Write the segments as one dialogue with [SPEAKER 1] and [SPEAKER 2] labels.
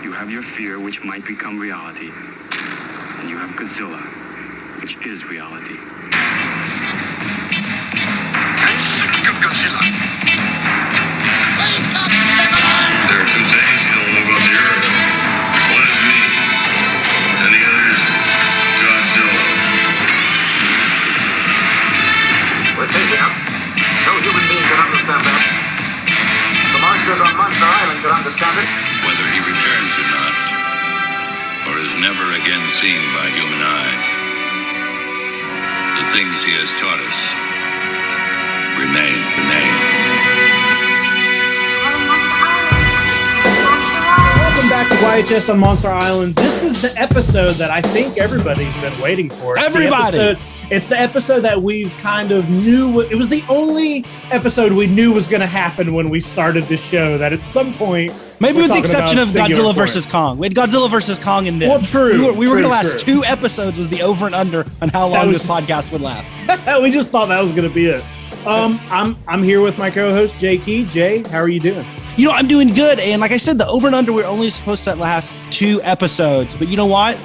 [SPEAKER 1] You have your fear, which might become reality. And you have Godzilla, which is reality.
[SPEAKER 2] I'm sick of Godzilla.
[SPEAKER 3] Wake up, Megalon!
[SPEAKER 2] There are two things you don't know about the Earth. One is me, and the other is Godzilla.
[SPEAKER 4] We're safe enough. No human being can understand that. The monsters on Monster Island can understand it.
[SPEAKER 2] Whether he returns or not, or is never again seen by human eyes, the things he has taught us remain.
[SPEAKER 5] Welcome back to YHS on Monster Island. This is the episode that I think everybody's been waiting for. It's the episode that we kind of knew. It was the only episode we knew was going to happen when we started this show, that at some point...
[SPEAKER 6] Maybe with the exception of Godzilla vs. Kong. We had Godzilla vs. Kong in this.
[SPEAKER 5] Well, true.
[SPEAKER 6] We were going to last 2 episodes was the over and under on how long this podcast would last.
[SPEAKER 5] We just thought that was going to be it. I'm here with my co-host, Jay Key. Jay, how are you doing?
[SPEAKER 6] You know, I'm doing good. And like I said, the over and under, we're only supposed to last 2 episodes. But you know what?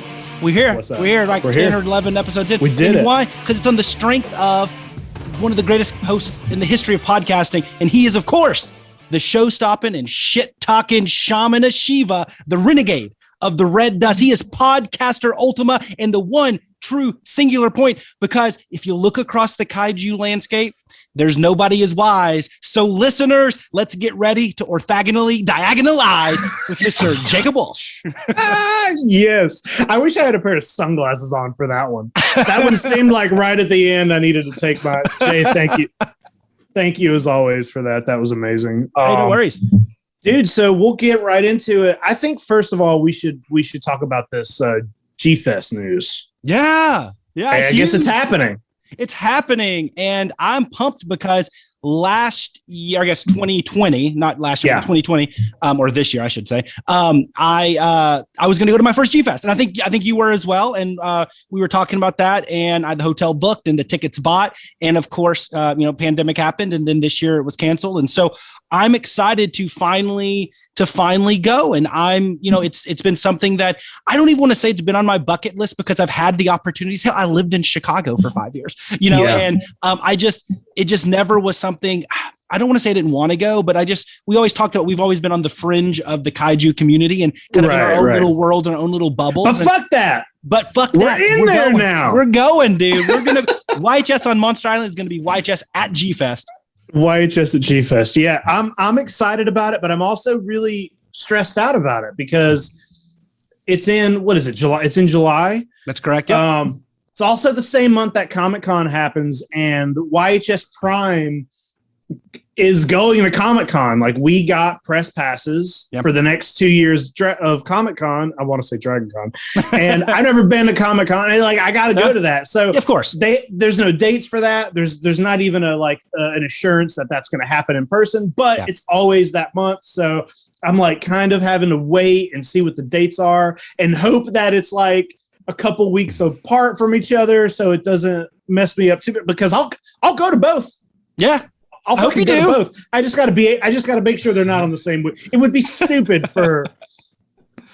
[SPEAKER 6] We're here. We're here like 10 or 11 episodes in.
[SPEAKER 5] We did it.
[SPEAKER 6] Why? Because it's on the strength of one of the greatest hosts in the history of podcasting. And he is, of course, the show-stopping and shit-talking shaman of Shiva, the renegade of the Red Dust. He is podcaster Ultima and the one true singular point, because if you look across the kaiju landscape, there's nobody as wise. So listeners, let's get ready to orthogonally diagonalize with Mr. Jacob Walsh.
[SPEAKER 5] Yes. I wish I had a pair of sunglasses on for that one. That one seemed like right at the end I needed to take my... Jay, thank you. Thank you as always for that. That was amazing.
[SPEAKER 6] Hey, no worries.
[SPEAKER 5] Dude, so we'll get right into it. I think first of all, we should talk about this G-Fest news.
[SPEAKER 6] Yeah.
[SPEAKER 5] I guess it's happening.
[SPEAKER 6] It's happening, and I'm pumped because last year, I guess 2020, not last year, but 2020, or this year, I should say. I was going to go to my first G-Fest, and I think you were as well. And we were talking about that, and I had the hotel booked and the tickets bought, and of course, pandemic happened, and then this year it was canceled, and so I'm excited to finally go. And it's been something that I don't even want to say it's been on my bucket list, because I've had the opportunities. Hell, I lived in Chicago for 5 years, and it just never was something. I don't want to say I didn't want to go, but we always talked about, we've always been on the fringe of the kaiju community and kind of in our own little world and our own little bubbles.
[SPEAKER 5] But fuck that.
[SPEAKER 6] We're
[SPEAKER 5] there now.
[SPEAKER 6] We're going, dude. We're going to YHS on Monster Island is going to be YHS at G-Fest.
[SPEAKER 5] YHS at G-Fest. Yeah, I'm excited about it, but I'm also really stressed out about it because it's in, what is it, July? It's in July.
[SPEAKER 6] That's correct. Yeah.
[SPEAKER 5] It's also the same month that Comic-Con happens, and YHS Prime is going to Comic-Con. Like, we got press passes for the next 2 years of Comic-Con. I want to say Dragon Con. And I've never been to Comic-Con. And I got to go to that. So
[SPEAKER 6] of course,
[SPEAKER 5] there's no dates for that. There's not even an assurance that that's going to happen in person, but it's always that month. So I'm kind of having to wait and see what the dates are and hope that it's a couple weeks apart from each other, so it doesn't mess me up too bit, because I'll go to both.
[SPEAKER 6] Yeah.
[SPEAKER 5] I'll fucking go to both. I just got to make sure they're not on the same week. It would be stupid for,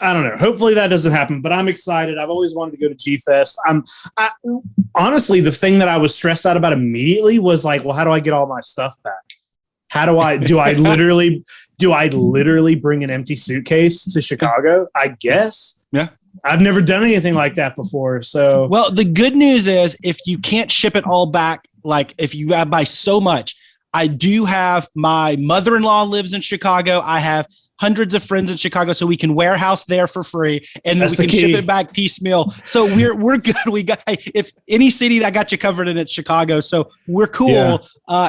[SPEAKER 5] I don't know. Hopefully that doesn't happen, but I'm excited. I've always wanted to go to G-Fest. Honestly, the thing that I was stressed out about immediately was well, how do I get all my stuff back? Do I literally bring an empty suitcase to Chicago? I guess.
[SPEAKER 6] Yeah.
[SPEAKER 5] I've never done anything like that before. So,
[SPEAKER 6] well, the good news is if you can't ship it all back, if you buy so much, I do have my mother-in-law lives in Chicago. I have hundreds of friends in Chicago, so we can warehouse there for free, and then we can ship it back piecemeal. So we're good. We got, if any city that got you covered in, it's Chicago. So we're cool. Yeah.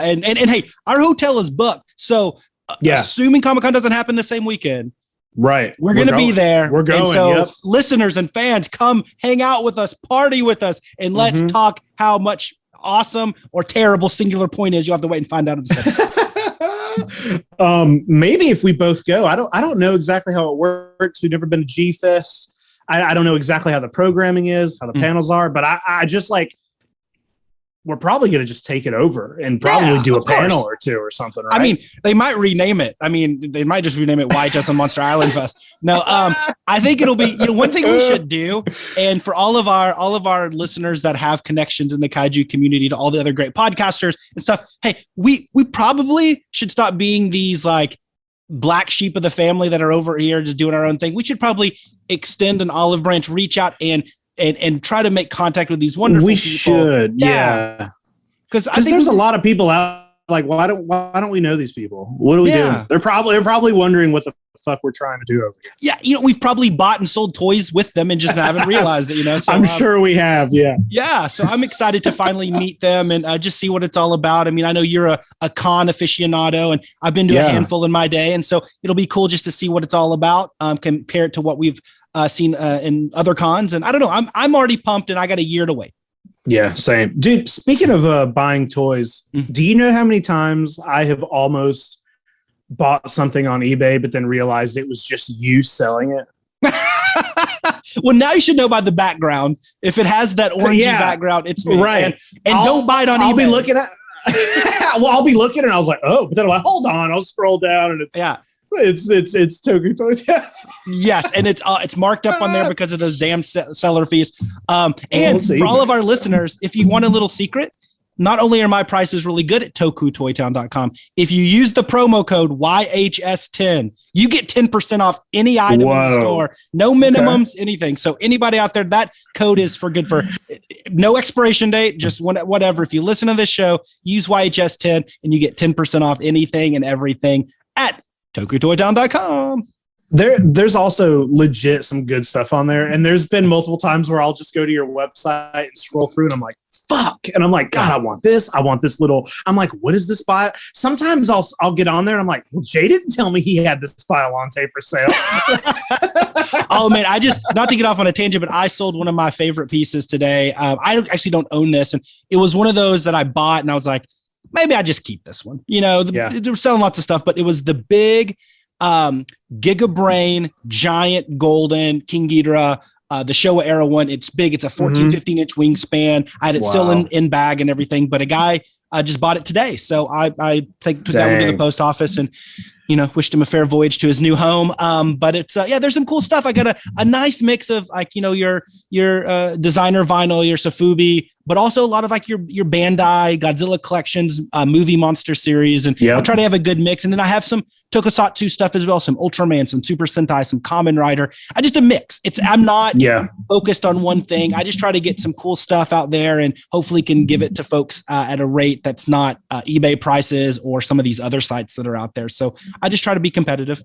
[SPEAKER 6] And hey, our hotel is booked. So assuming Comic-Con doesn't happen the same weekend,
[SPEAKER 5] right,
[SPEAKER 6] we're going to be there.
[SPEAKER 5] We're going.
[SPEAKER 6] And so listeners and fans, come hang out with us, party with us, and let's talk how much awesome or terrible singular point is. You'll have to wait and find out in a second.
[SPEAKER 5] Maybe if we both go. I don't know exactly how it works. We've never been to G-Fest. I don't know exactly how the programming is, how the panels are, but I just we're probably going to just take it over and probably do a panel or two or something, right?
[SPEAKER 6] I mean, they might rename it. I mean, they might just rename it YHS on Monster Island Fest. No, I think it'll be, one thing we should do, and for all of our listeners that have connections in the kaiju community to all the other great podcasters and stuff, hey, we probably should stop being these like black sheep of the family that are over here just doing our own thing. We should probably extend an olive branch, reach out and try to make contact with these wonderful people.
[SPEAKER 5] Should, yeah. Because I think there's a lot of people out like, why don't we know these people? What are we doing? They're probably wondering what the fuck we're trying to do over here.
[SPEAKER 6] Yeah, we've probably bought and sold toys with them and just haven't realized it. So
[SPEAKER 5] I'm sure we have. Yeah.
[SPEAKER 6] So I'm excited to finally meet them and just see what it's all about. I mean, I know you're a con aficionado, and I've been to a handful in my day, and so it'll be cool just to see what it's all about. Compare it to what we've seen in other cons, and I don't know. I'm already pumped, and I got a year to wait.
[SPEAKER 5] Yeah, same. Dude, speaking of buying toys, do you know how many times I have almost bought something on eBay, but then realized it was just you selling it?
[SPEAKER 6] Well, now you should know by the background. If it has that orangey background, it's me. Right. And don't buy it on eBay.
[SPEAKER 5] I'll be looking at I'll be looking and I was like, oh, but then I'm like, hold on, I'll scroll down and it's Toku Toy Town.
[SPEAKER 6] Yes, and it's marked up on there because of those damn seller fees. And for all of our listeners, if you want a little secret, not only are my prices really good at tokutoytown.com, if you use the promo code YHS10, you get 10% off any item in the store. No minimums, anything. So anybody out there, that code is for no expiration date, just whatever. If you listen to this show, use YHS10 and you get 10% off anything and everything at tokutoytown.com.
[SPEAKER 5] There's also legit some good stuff on there. And there's been multiple times where I'll just go to your website and scroll through and I'm like, fuck. And I'm like, God, I want this little, I'm like, what is this file? Sometimes I'll get on there and I'm like, well, Jay didn't tell me he had this file on tape for sale.
[SPEAKER 6] Oh man, not to get off on a tangent, but I sold one of my favorite pieces today. I actually don't own this. And it was one of those that I bought and I was like, maybe I just keep this one. They were selling lots of stuff, but it was the big Giga Brain giant golden King Ghidorah, the Showa era one. It's big. It's a 15 inch wingspan. I had it still in bag and everything, but a guy just bought it today. So I took that one to the post office and wished him a fair voyage to his new home. But it's there's some cool stuff. I got a nice mix of like your designer vinyl, your Sofubi, but also a lot of like your Bandai Godzilla collections, movie monster series, and I try to have a good mix. And then I have some Tokusatsu stuff as well, some Ultraman, some Super Sentai, some Kamen Rider. I just a mix. I'm not focused on one thing. I just try to get some cool stuff out there and hopefully can give it to folks at a rate that's not eBay prices or some of these other sites that are out there. So I just try to be competitive.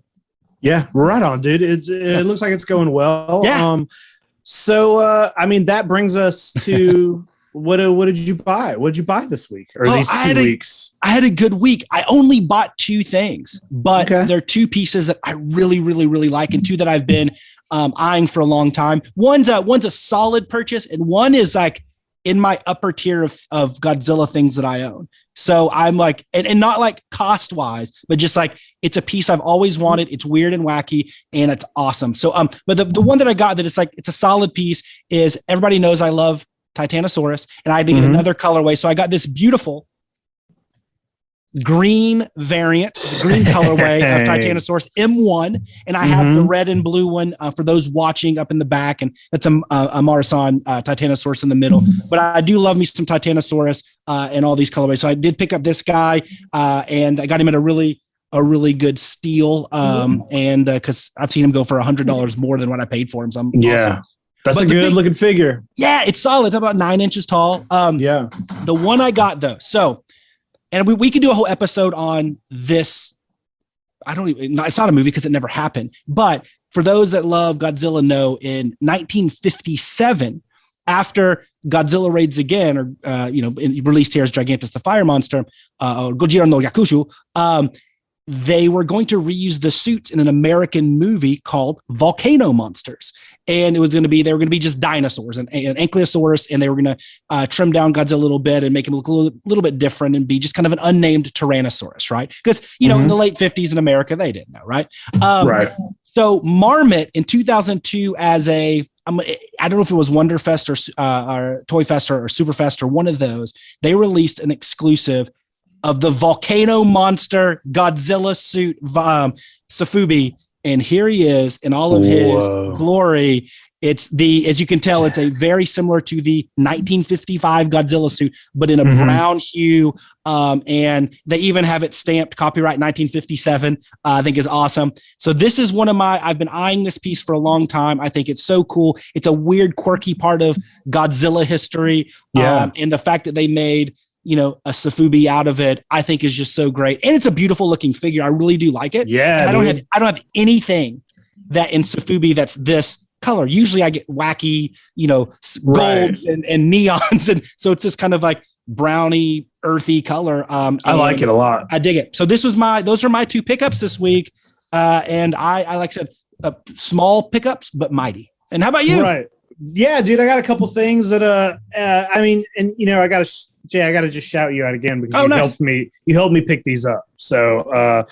[SPEAKER 5] Yeah, right on, dude. It looks like it's going well. Yeah. So I mean, that brings us to what did you buy? What did you buy this week or these 2 weeks?
[SPEAKER 6] I had a good week. I only bought 2 things, but they're 2 pieces that I really, really, really like, and 2 that I've been eyeing for a long time. One's a solid purchase, and one is like in my upper tier of Godzilla things that I own. So I'm like, and not like cost wise, but just like it's a piece I've always wanted. It's weird and wacky, and it's awesome. So but the one that I got that it's a solid piece is, everybody knows I love Titanosaurus, and I had to get another colorway. So I got this beautiful green variant, green colorway of Titanosaurus M1, and I have the red and blue one for those watching up in the back, and that's a Marasan Titanosaurus in the middle. But I do love me some Titanosaurus and all these colorways. So I did pick up this guy, and I got him at a really good steal, and because I've seen him go for $100 more than what I paid for him. So I'm awesome.
[SPEAKER 5] That's a good looking figure.
[SPEAKER 6] Yeah, it's solid. It's about 9 inches tall. The one I got though, and we could do a whole episode on this. It's not a movie because it never happened. But for those that love Godzilla know, in 1957, after Godzilla raids again, or released here as Gigantus the Fire Monster, or Gojira no Yakushu, they were going to reuse the suits in an American movie called Volcano Monsters. And they were going to be just dinosaurs and Ankylosaurus, and they were going to trim down Godzilla a little bit and make him look a little bit different and be just kind of an unnamed Tyrannosaurus, right? Because, in the late 50s in America, they didn't know, right? Right. So Marmot in 2002, as a I don't know if it was Wonderfest or Toy Fest or Superfest or one of those. They released an exclusive of the volcano monster Godzilla suit, Safubi. And here he is in all of his glory. As you can tell, it's a very similar to the 1955 Godzilla suit, but in a brown hue. And they even have it stamped copyright 1957, I think is awesome. So this is I've been eyeing this piece for a long time. I think it's so cool. It's a weird, quirky part of Godzilla history. And the fact that they made, a Safubi out of it, I think is just so great. And it's a beautiful looking figure. I really do like it.
[SPEAKER 5] Yeah.
[SPEAKER 6] And I don't have anything that in Safubi that's this color. Usually I get wacky, golds and neons. And so it's this kind of like browny, earthy color.
[SPEAKER 5] I like it a lot.
[SPEAKER 6] I dig it. So those are my two pickups this week. And I like I said, small pickups, but mighty. And how about you?
[SPEAKER 5] Right. Yeah, dude, I got a couple things that, I got to just shout you out again because you helped me pick these up. So,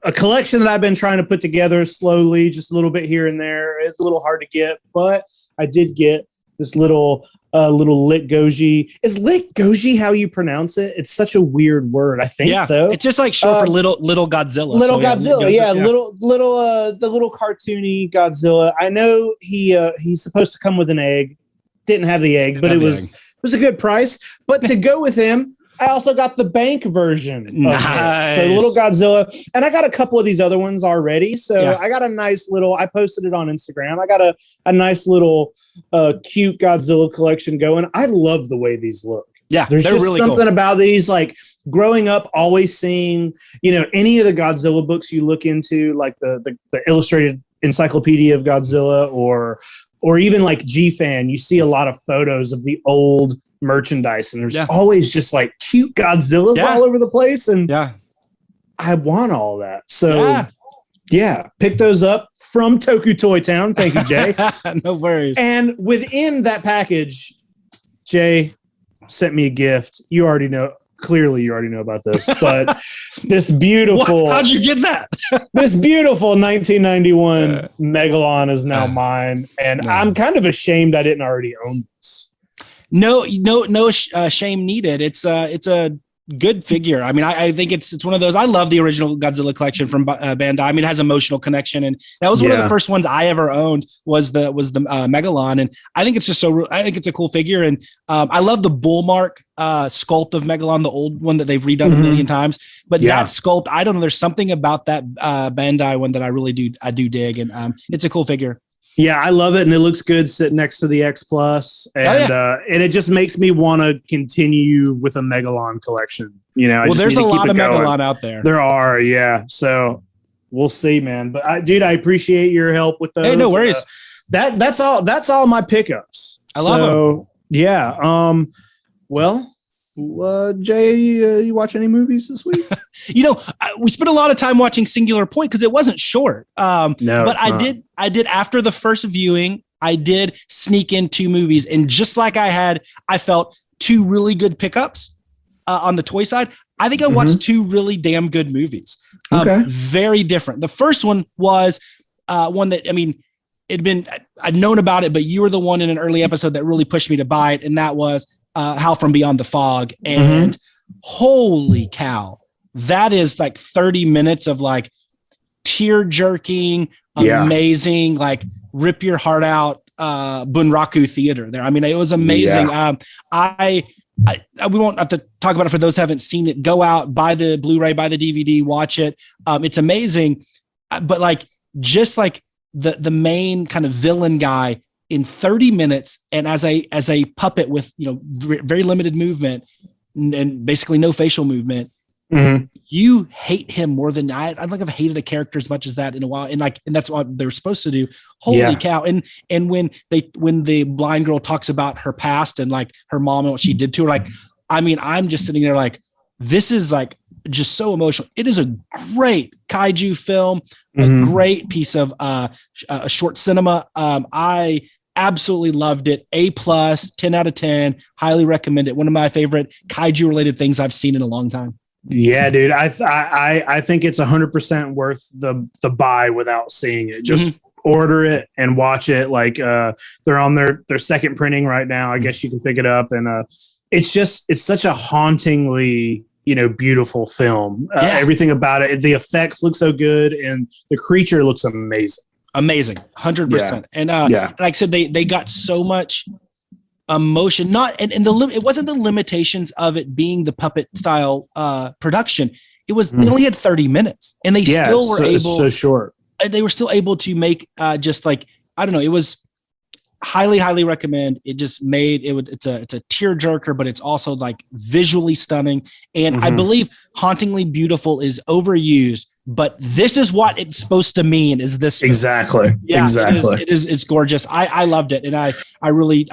[SPEAKER 5] a collection that I've been trying to put together slowly, just a little bit here and there. It's a little hard to get, but I did get this little lit goji. Is lit goji how you pronounce it? It's such a weird word. I think so.
[SPEAKER 6] It's just like short for little Godzilla.
[SPEAKER 5] The little cartoony Godzilla. I know he's supposed to come with an egg. Didn't have the egg, but it was a good price. But to go with him, I also got the bank version.
[SPEAKER 6] Nice.
[SPEAKER 5] So little Godzilla. And I got a couple of these other ones already. So I got a nice little, I posted it on Instagram. I got a nice little cute Godzilla collection going. I love the way these look.
[SPEAKER 6] Yeah.
[SPEAKER 5] There's just
[SPEAKER 6] really
[SPEAKER 5] something
[SPEAKER 6] cool
[SPEAKER 5] about these, like growing up, always seeing, any of the Godzilla books you look into, like the illustrated encyclopedia of Godzilla or even like G-Fan, you see a lot of photos of the old merchandise and there's always just like cute Godzillas all over the place, and I want all that. So pick those up from Toku Toy Town. Thank you, Jay.
[SPEAKER 6] No worries.
[SPEAKER 5] And within that package, Jay sent me a gift. Clearly you already know about this, but this beautiful
[SPEAKER 6] how'd you get that?
[SPEAKER 5] This beautiful 1991 Megalon is now mine, and I'm kind of ashamed I didn't already own this.
[SPEAKER 6] No shame needed. It's a good figure. I mean, I think it's one of those. I love the original Godzilla collection from Bandai. I mean, it has emotional connection, and that was one of the first ones I ever owned. Was the Megalon, and I think it's just I think it's a cool figure, and I love the bull mark sculpt of Megalon, the old one that they've redone a million times. But that sculpt, I don't know. There's something about that Bandai one that I really do dig, and it's a cool figure.
[SPEAKER 5] Yeah, I love it, and it looks good sitting next to the X Plus, and it just makes me want to continue with a Megalon collection.
[SPEAKER 6] There's a lot of Megalon out there.
[SPEAKER 5] There are, so we'll see, man. But I appreciate your help with those.
[SPEAKER 6] Hey, no worries.
[SPEAKER 5] That's all my pickups.
[SPEAKER 6] I love them.
[SPEAKER 5] Yeah. Well, Jay, you watch any movies this week?
[SPEAKER 6] We spent a lot of time watching Singular Point because it wasn't short.
[SPEAKER 5] No,
[SPEAKER 6] but I did after the first viewing, I did sneak in 2 movies, and just like I felt 2 really good pickups on the toy side. I think I watched 2 really damn good movies.
[SPEAKER 5] Okay,
[SPEAKER 6] very different. The first one was one that I'd known about it, but you were the one in an early episode that really pushed me to buy it, and that was Hal from Beyond the Fog. And holy cow, that is like 30 minutes of like tear jerking, amazing, like rip your heart out, Bunraku theater there. I mean, it was amazing. We won't have to talk about it for those who haven't seen it. Go out, buy the Blu-ray, buy the DVD, watch it. It's amazing. But like, just like the main kind of villain guy in 30 minutes, and as a puppet with, very limited movement and basically no facial movement, you hate him more than I don't think I've hated a character as much as that in a while. And that's what they're supposed to do. Holy cow. And when the blind girl talks about her past and like her mom and what she did to her, like, I mean, I'm just sitting there like, this is like just so emotional. It is a great kaiju film, a great piece of short cinema. I absolutely loved it. A+, 10 out of 10, highly recommend it. One of my favorite kaiju related things I've seen in a long time.
[SPEAKER 5] Yeah, dude. I think it's 100% worth the buy without seeing it. Just order it and watch it. Like they're on their second printing right now. I guess you can pick it up, and it's such a hauntingly, beautiful film. Everything about it, the effects look so good, and the creature looks amazing.
[SPEAKER 6] 100%. And like I said, they got so much emotion. It wasn't the limitations of it being the puppet style production. It was they only had 30 minutes, and they still were able.
[SPEAKER 5] So short.
[SPEAKER 6] They were still able to make just like, I don't know. It was highly recommend. It just made it's a tearjerker, but it's also like visually stunning. And I believe hauntingly beautiful is overused, but this is what it's supposed to mean. Is this film.
[SPEAKER 5] Exactly?
[SPEAKER 6] Yeah,
[SPEAKER 5] exactly.
[SPEAKER 6] It's gorgeous. I loved it, and I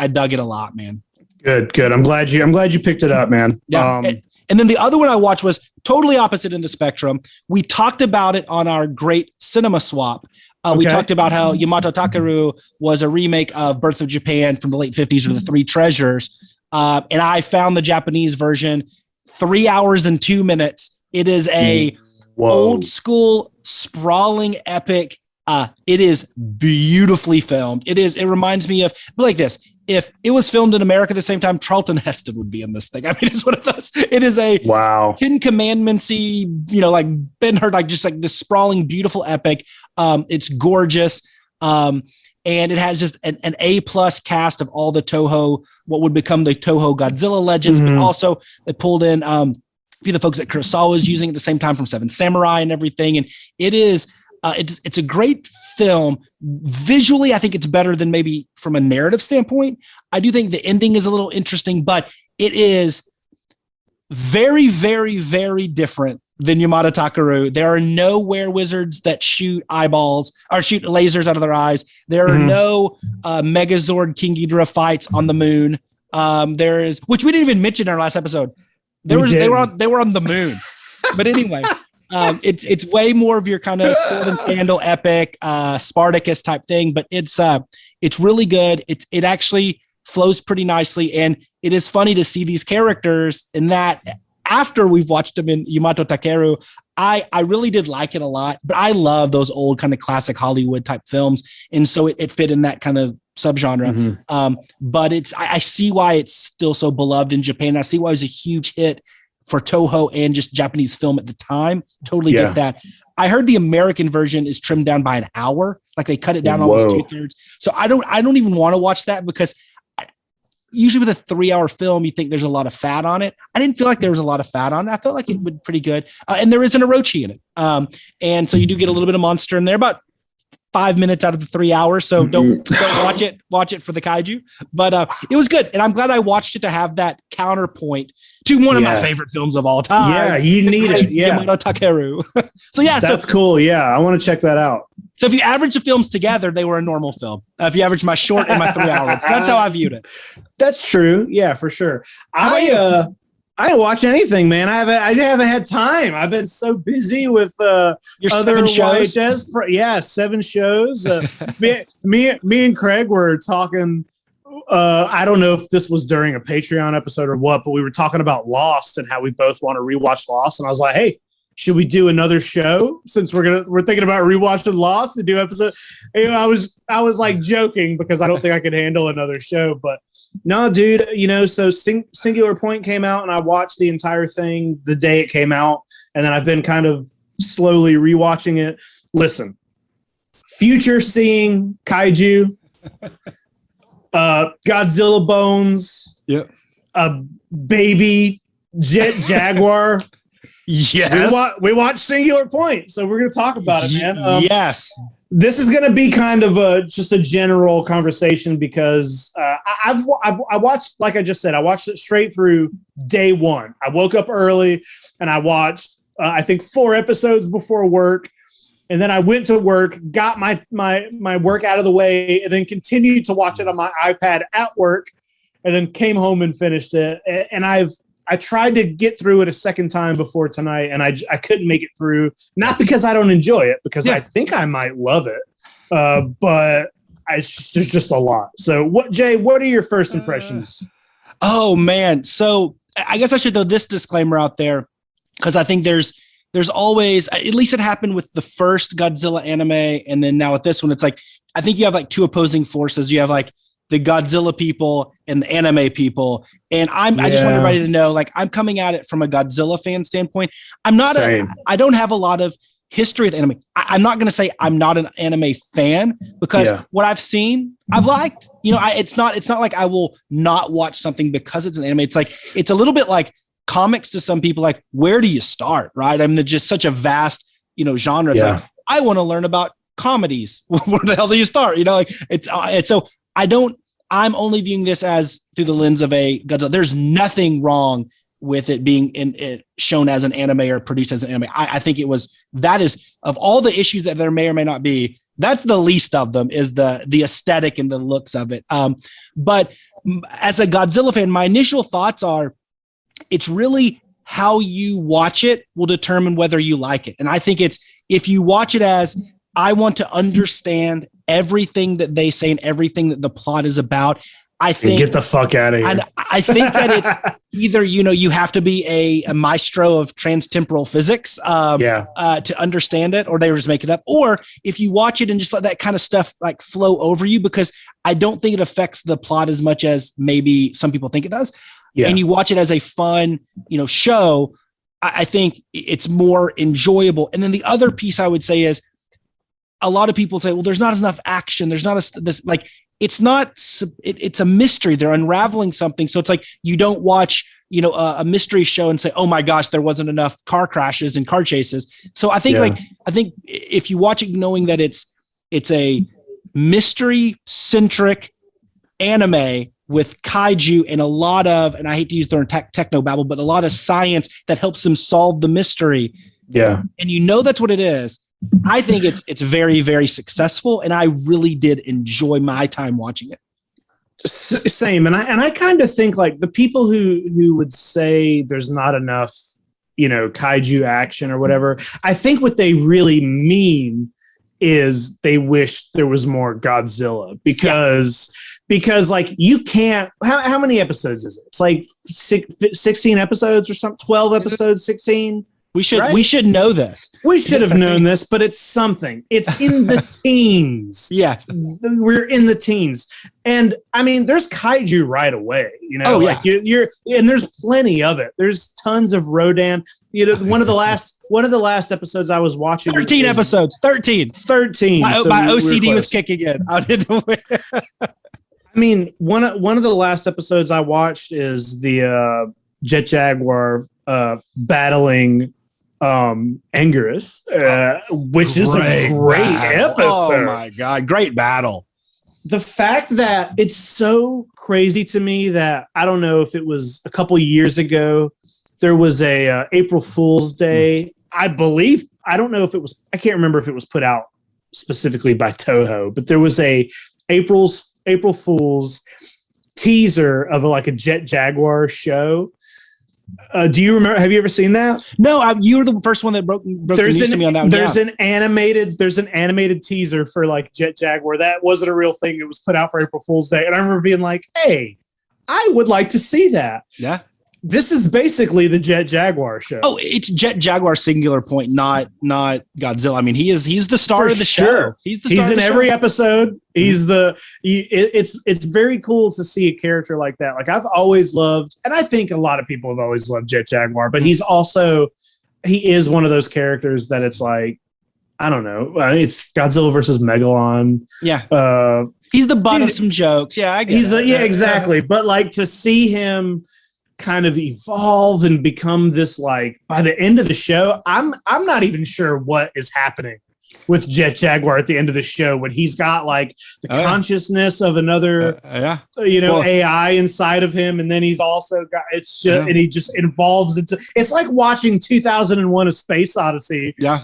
[SPEAKER 6] dug it a lot, man.
[SPEAKER 5] Good. I'm glad you picked it up, man.
[SPEAKER 6] Yeah. And then the other one I watched was totally opposite in the spectrum. We talked about it on our great cinema swap. We talked about how Yamato Takeru was a remake of Birth of Japan from the late 50s, or The Three Treasures. And I found the Japanese version, 3 hours and 2 minutes. It is a old school sprawling epic. It is beautifully filmed. It reminds me of like this. If it was filmed in America at the same time, Charlton Heston would be in this thing. I mean, it's one of those. It is a Ten Commandments-y, like Ben-Hur, like just like this sprawling, beautiful epic. It's gorgeous. And it has just an A+ cast of all the Toho, what would become the Toho Godzilla legends, but also they pulled in a few of the folks that Kurosawa was using at the same time from Seven Samurai and everything. And it is, it's a great film. Visually, I think it's better than maybe from a narrative standpoint. I do think the ending is a little interesting, but it is very, very, very different than Yamato Takeru. There are no were-wizards that shoot eyeballs or shoot lasers out of their eyes. There are no Megazord King Ghidorah fights on the moon. There is, which we didn't even mention in our last episode. They were on the moon. But anyway, it's way more of your kind of sword and sandal epic, Spartacus type thing. But it's really good. It actually flows pretty nicely, and it is funny to see these characters in that. After we've watched them in Yamato Takeru, I really did like it a lot, but I love those old kind of classic Hollywood type films. And so it fit in that kind of subgenre. But I see why it's still so beloved in Japan. I see why it was a huge hit for Toho and just Japanese film at the time. Totally get that. I heard the American version is trimmed down by an hour. Like they cut it down almost 2/3. So I don't even want to watch that, because usually with a 3-hour film, you think there's a lot of fat on it. I didn't feel like there was a lot of fat on it. I felt like it was pretty good. And there is an Orochi in it. And so you do get a little bit of monster in there, about 5 minutes out of the 3 hours. So don't watch it for the kaiju, but it was good. And I'm glad I watched it to have that counterpoint to one of my favorite films of all time.
[SPEAKER 5] Yeah, you need it. Yeah.
[SPEAKER 6] Yamato Takeru. So yeah,
[SPEAKER 5] that's cool. Yeah, I want to check that out.
[SPEAKER 6] So if you average the films together, they were a normal film. If you average my short and my 3 hours, that's how I viewed it.
[SPEAKER 5] That's true. Yeah, for sure. I didn't watch anything, man. I haven't had time. I've been so busy with your other
[SPEAKER 6] 7 shows.
[SPEAKER 5] YHS. 7 shows. Me and Craig were talking. I don't know if this was during a Patreon episode or what, but we were talking about Lost and how we both want to rewatch Lost. And I was like, hey, should we do another show since we're thinking about rewatching Lost and do episode? I was like joking because I don't think I could handle another show, but no, dude, so Singular Point came out and I watched the entire thing the day it came out. And then I've been kind of slowly rewatching it. Listen, future seeing kaiju, Godzilla bones, a baby Jet Jaguar.
[SPEAKER 6] Yes,
[SPEAKER 5] we watched Singular Point, so we're going to talk about it, man.
[SPEAKER 6] Yes,
[SPEAKER 5] this is going to be kind of just a general conversation because I watched, like I just said, I watched it straight through day one. I woke up early and I watched I think 4 episodes before work, and then I went to work, got my work out of the way, and then continued to watch it on my iPad at work, and then came home and finished it. And I tried to get through it a second time before tonight, and I couldn't make it through. Not because I don't enjoy it, because I think I might love it, but there's just a lot. So, Jay? What are your first impressions?
[SPEAKER 6] Oh man! So I guess I should throw this disclaimer out there because I think there's there's always, at least it happened with the first Godzilla anime. And then now with this one, it's like, I think you have like two opposing forces. You have like the Godzilla people and the anime people. And I just want everybody to know, like, I'm coming at it from a Godzilla fan standpoint. I don't have a lot of history with anime. I'm not going to say I'm not an anime fan, because what I've seen, I've liked. It's not like I will not watch something because it's an anime. It's like, it's a little bit like comics to some people. Like, where do you start? Right? I mean, they're just such a vast, genre. It's like, I want to learn about comedies. Where the hell do you start? It's so I'm only viewing this as through the lens of a Godzilla. There's nothing wrong with it being shown as an anime or produced as an anime. I think that is, of all the issues that there may or may not be, that's the least of them, is the aesthetic and the looks of it. But as a Godzilla fan, my initial thoughts are, it's really how you watch it will determine whether you like it. And I think if you watch it as, I want to understand everything that they say and everything that the plot is about, I think,
[SPEAKER 5] get the fuck out of here.
[SPEAKER 6] And I think that it's either, you have to be a maestro of transtemporal physics to understand it, or they just make it up. Or if you watch it and just let that kind of stuff like flow over you, because I don't think it affects the plot as much as maybe some people think it does. Yeah. And you watch it as a fun, show, I think it's more enjoyable. And then the other piece I would say is, a lot of people say, well, there's not enough action. There's not it's a mystery. They're unraveling something. So it's like, you don't watch, a mystery show and say, oh my gosh, there wasn't enough car crashes and car chases. So I think if you watch it knowing that it's a mystery centric anime with kaiju and a lot of, and I hate to use the term technobabble, but a lot of science that helps them solve the mystery. Yeah. And that's what it is. I think it's very, very successful, and I really did enjoy my time watching it.
[SPEAKER 5] Same, and I kind of think like the people who would say there's not enough, kaiju action or whatever, I think what they really mean is they wish there was more Godzilla, because like you can't. How many episodes is it? It's like 16 episodes or something. 12 episodes, 16.
[SPEAKER 6] We should know this.
[SPEAKER 5] We should have known this, but it's something. It's in the teens.
[SPEAKER 6] Yeah.
[SPEAKER 5] We're in the teens. And I mean, there's kaiju right away, you're and there's plenty of it. There's tons of Rodan. One of the last episodes I was watching.
[SPEAKER 6] 13 episodes. 13.
[SPEAKER 5] My
[SPEAKER 6] OCD was kicking in. I
[SPEAKER 5] mean, one of the last episodes I watched is the Jet Jaguar battling Anguirus, which is a great episode.
[SPEAKER 6] Oh my god, great battle.
[SPEAKER 5] The fact that it's so crazy to me that I don't know if it was a couple years ago, there was a April Fool's Day. I believe, I don't know if it was, I can't remember if it was put out specifically by Toho, but there was a April Fool's teaser of a Jet Jaguar show. Do you remember? Have you ever seen that?
[SPEAKER 6] No, you were the first one that broke the news to me on that one.
[SPEAKER 5] There's an animated teaser for Jet Jaguar. That wasn't a real thing. It was put out for April Fool's Day, and I remember being like, "Hey, I would like to see that."
[SPEAKER 6] Yeah.
[SPEAKER 5] This is basically the Jet Jaguar show.
[SPEAKER 6] Oh, it's Jet Jaguar singular point, not Godzilla. I mean, he's the star of the show. He's in every episode. It's very cool to see a character like that. Like I've always loved, and I think a lot of people have always loved Jet Jaguar, but he is one of those characters that it's like, I don't know. It's Godzilla versus Megalon. Yeah. He's the butt of some jokes. Yeah, I get it.
[SPEAKER 5] Exactly. But to see him kind of evolve and become this, by the end of the show, I'm not even sure what is happening with Jet Jaguar at the end of the show, when he's got the consciousness of another AI inside of him, and then he's also got and he just evolves into, it's like watching 2001: A Space Odyssey.
[SPEAKER 6] Yeah.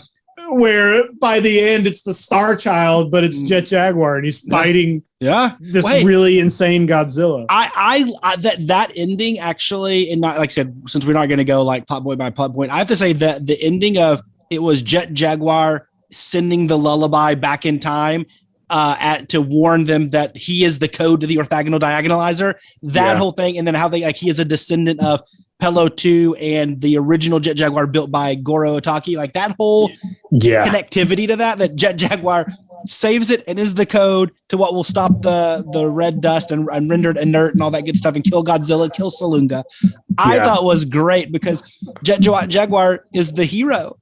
[SPEAKER 5] Where by the end it's the Star Child, but it's Jet Jaguar, and he's fighting this really insane Godzilla.
[SPEAKER 6] I that ending actually, and not like I said, since we're not going to go plot point by plot point, I have to say that the ending of it was Jet Jaguar sending the lullaby back in time to warn them that he is the code to the orthogonal diagonalizer. That whole thing, and then how he is a descendant of Pello 2 and the original Jet Jaguar built by Goro Otaki, like that whole connectivity to that Jet Jaguar saves it and is the code to what will stop the red dust and render it inert and all that good stuff and kill Godzilla, kill Salunga. I thought was great because Jet Jaguar is the hero.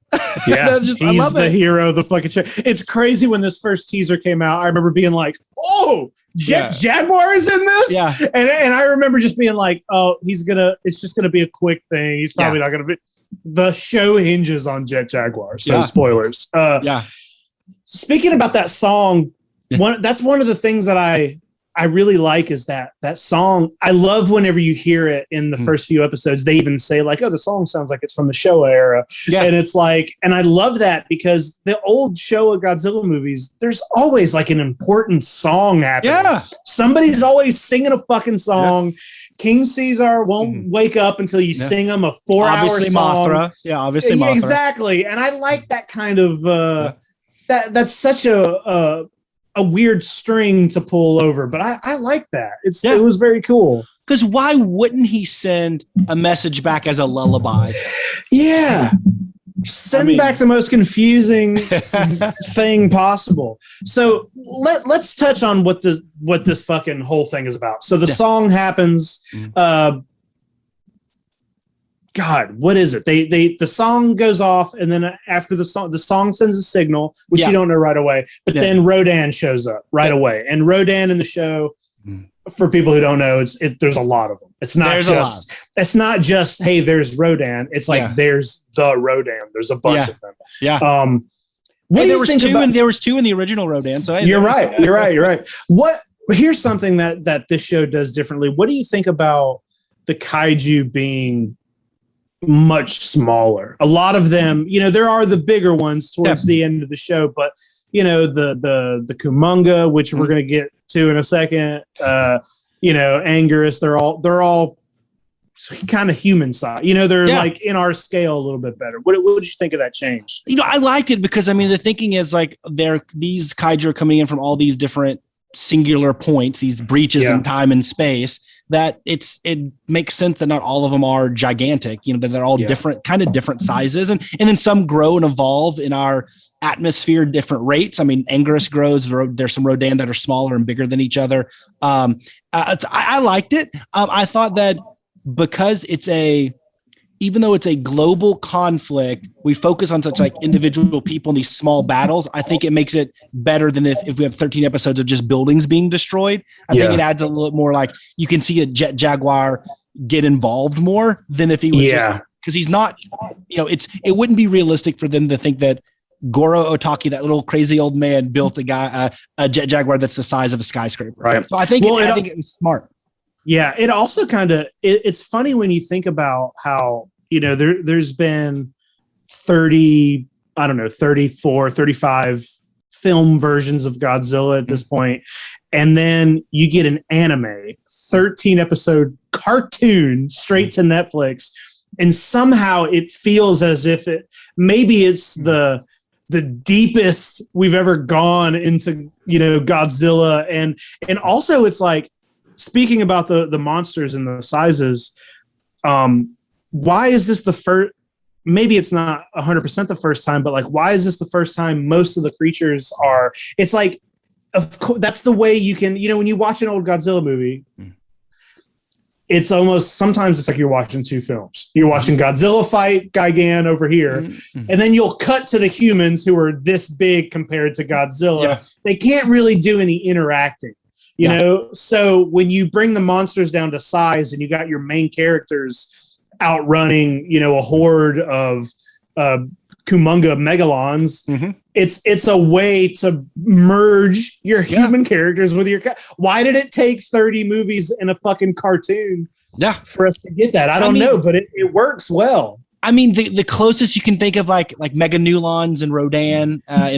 [SPEAKER 5] Yeah, he's the hero of the fucking show. It's crazy when this first teaser came out. I remember being like, "Oh, Jet Jaguar is in this."
[SPEAKER 6] Yeah,
[SPEAKER 5] and I remember just being like, "Oh, it's just gonna be a quick thing. He's probably not gonna be." The show hinges on Jet Jaguar. So spoilers. Speaking about that song, that's one of the things that I really like is that song. I love whenever you hear it in the first few episodes, they even say like, "Oh, the song sounds like it's from the Showa era." Yeah. And it's like, and I love that because the old Showa Godzilla movies, there's always like an important song happening. Yeah. Somebody's always singing a fucking song. Yeah. King Caesar won't wake up until you sing him a 4-hour song.
[SPEAKER 6] Mothra. Yeah, obviously Mothra.
[SPEAKER 5] Exactly. And I like that kind of that's such a weird string to pull over, but I like that. It was very cool.
[SPEAKER 6] Because why wouldn't he send a message back as a lullaby?
[SPEAKER 5] Yeah. Send back the most confusing thing possible. So let's touch on what this fucking whole thing is about. So the song happens. God, what is it? The song goes off, and then after the song sends a signal, which you don't know right away. But then Rodan shows up right away, and Rodan in the show, for people who don't know, there's a lot of them. It's not just hey, there's Rodan. It's like there's the Rodan. There's a bunch of them. Yeah.
[SPEAKER 6] There was two in the original Rodan. So
[SPEAKER 5] you're right. Here's something that this show does differently. What do you think about the kaiju being much smaller? A lot of them, there are the bigger ones towards the end of the show, but the Kumonga, which we're going to get to in a second, Anguirus, they're all kind of human size. They're like in our scale a little bit better. What did you think of that change?
[SPEAKER 6] I liked it because the thinking is like these kaiju are coming in from all these different singular points, these breaches in time and space, that it makes sense that not all of them are gigantic, that they're all different sizes. And then some grow and evolve in our atmosphere at different rates. Anguirus grows. There's some Rodan that are smaller and bigger than each other. I liked it. I thought that because even though it's a global conflict, we focus on such like individual people in these small battles. I think it makes it better than if we have 13 episodes of just buildings being destroyed. I think it adds a little more, like you can see a Jet Jaguar get involved more than if he was just, because he's not, it wouldn't be realistic for them to think that Goro Otaki, that little crazy old man, built a Jet Jaguar that's the size of a skyscraper. Right. So I think it's smart.
[SPEAKER 5] Yeah, it also it's funny when you think about how, there's been 34, 35 film versions of Godzilla at this point. And then you get an anime, 13 episode cartoon straight to Netflix. And somehow it feels as if maybe it's the deepest we've ever gone into, Godzilla. And also it's like, speaking about the monsters and the sizes, why is this the first? Maybe it's not 100% the first time, but like, why is this the first time most of the creatures are? It's like, of course, that's the way you can. When you watch an old Godzilla movie, it's almost sometimes it's like you're watching two films. You're watching Godzilla fight Gigan over here, and then you'll cut to the humans who are this big compared to Godzilla. Yeah. They can't really do any interacting. So when you bring the monsters down to size and you got your main characters outrunning, a horde of Kumonga megalons, it's a way to merge your human characters with your. Why did it take 30 movies and a fucking cartoon for us to get that? I don't know, but it works well.
[SPEAKER 6] The closest you can think of like Meganulons and Rodan but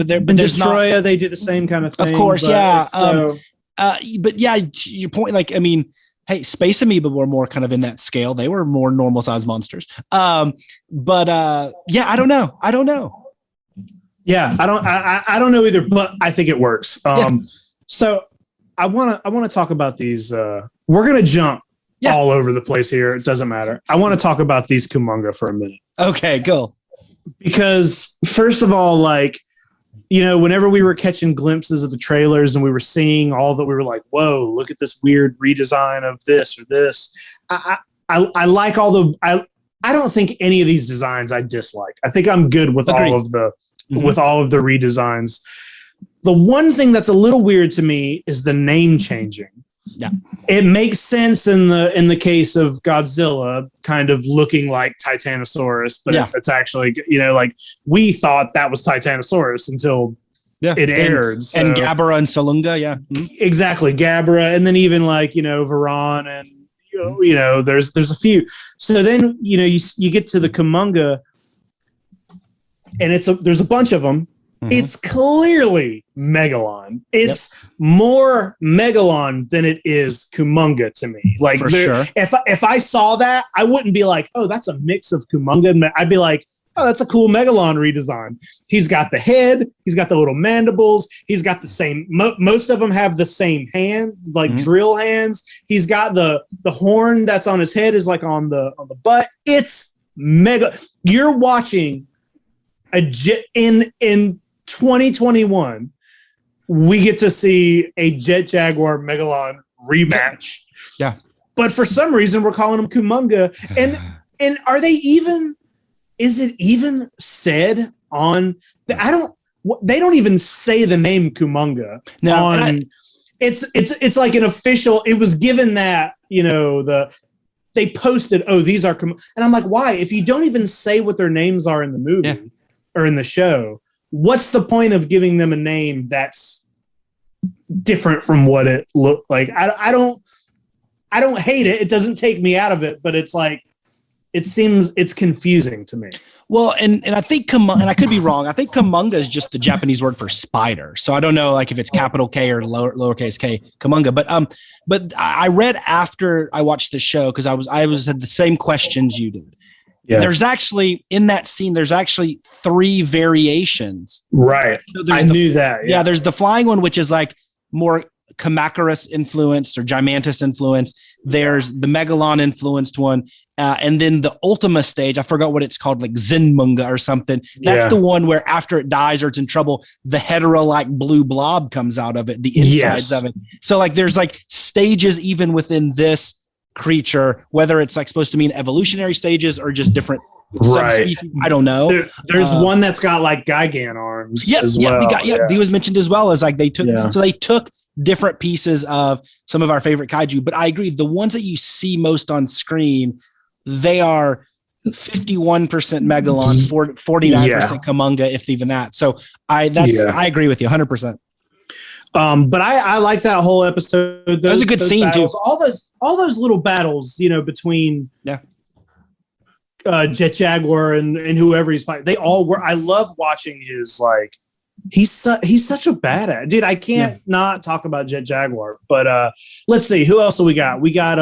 [SPEAKER 6] there's
[SPEAKER 5] Destroya,
[SPEAKER 6] not.
[SPEAKER 5] They do the same kind of thing.
[SPEAKER 6] Of course, but your point, hey, Space Amoeba were more kind of in that scale. They were more normal sized monsters. I don't know.
[SPEAKER 5] Yeah, I don't know either, but I think it works. So I want to talk about these. We're gonna jump all over the place here. It doesn't matter. I want to talk about these Kumonga for a minute.
[SPEAKER 6] Okay, go.
[SPEAKER 5] Because first of all, like, you know, whenever we were catching glimpses of the trailers and we were seeing all that, we were like, whoa, look at this weird redesign of this or this. I like all the, I don't think any of these designs I dislike. I think I'm good with all of the, with all of the redesigns. The one thing that's a little weird to me is the name changing.
[SPEAKER 6] Yeah.
[SPEAKER 5] It makes sense in the case of Godzilla kind of looking like Titanosaurus, but it's actually, you know, like we thought that was Titanosaurus until it aired.
[SPEAKER 6] And Gabara and Salunga,
[SPEAKER 5] exactly, Gabara, and then even like, you know, Varan, and you know, there's a few. So then, you know, you get to the Kumonga, and there's a bunch of them. It's clearly Megalon. It's more Megalon than it is Kumonga to me. Like,
[SPEAKER 6] for sure.
[SPEAKER 5] If I saw that, I wouldn't be like, oh, that's a mix of Kumonga and I'd be like, oh, that's a cool Megalon redesign. He's got the head. He's got the little mandibles. He's got the same. Most of them have the same hand, like drill hands. He's got the horn that's on his head is like on the butt. It's mega. You're watching a jet in 2021, we get to see a Jet Jaguar Megalon rematch.
[SPEAKER 6] Yeah.
[SPEAKER 5] But for some reason we're calling them Kumonga. And are they even, is it even said on they don't even say the name Kumonga.
[SPEAKER 6] No.
[SPEAKER 5] It's like an official, it was given that, you know, they posted, oh, these are and I'm like, why? If you don't even say what their names are in the movie or in the show, what's the point of giving them a name that's different from what it looked like? I don't hate it. It doesn't take me out of it, but it's like, it's confusing to me.
[SPEAKER 6] Well, and I think and I could be wrong. I think Kumonga is just the Japanese word for spider. So I don't know, like if it's capital K or lowercase k, Kumonga. But I read after I watched the show, because I had the same questions you did. Yeah. There's actually, in that scene, there's actually 3 variations.
[SPEAKER 5] Right. So I knew that.
[SPEAKER 6] Yeah. There's the flying one, which is like more Kamacuras influenced or Gigantus influenced. There's the Megalon influenced one. And then the Ultima stage, I forgot what it's called, like Zenmunga or something. That's the one where after it dies or it's in trouble, the Hedorah like blue blob comes out of it, the insides of it. So like there's like stages even within this creature, whether it's like supposed to mean evolutionary stages or just different subspecies. I don't know.
[SPEAKER 5] There's one that's got like Gigan arms.
[SPEAKER 6] He was mentioned as well as like they took different pieces of some of our favorite kaiju. But I agree, the ones that you see most on screen, they are 51% Megalon, 49% Kumonga, if even that. So I agree with you 100%.
[SPEAKER 5] But I like that whole episode. That
[SPEAKER 6] was a good scene
[SPEAKER 5] battles,
[SPEAKER 6] too.
[SPEAKER 5] All those little battles, you know, between Jet Jaguar and whoever he's fighting. They all were. I love watching his like. He's such a badass dude. I can't not talk about Jet Jaguar. But let's see who else we got. We got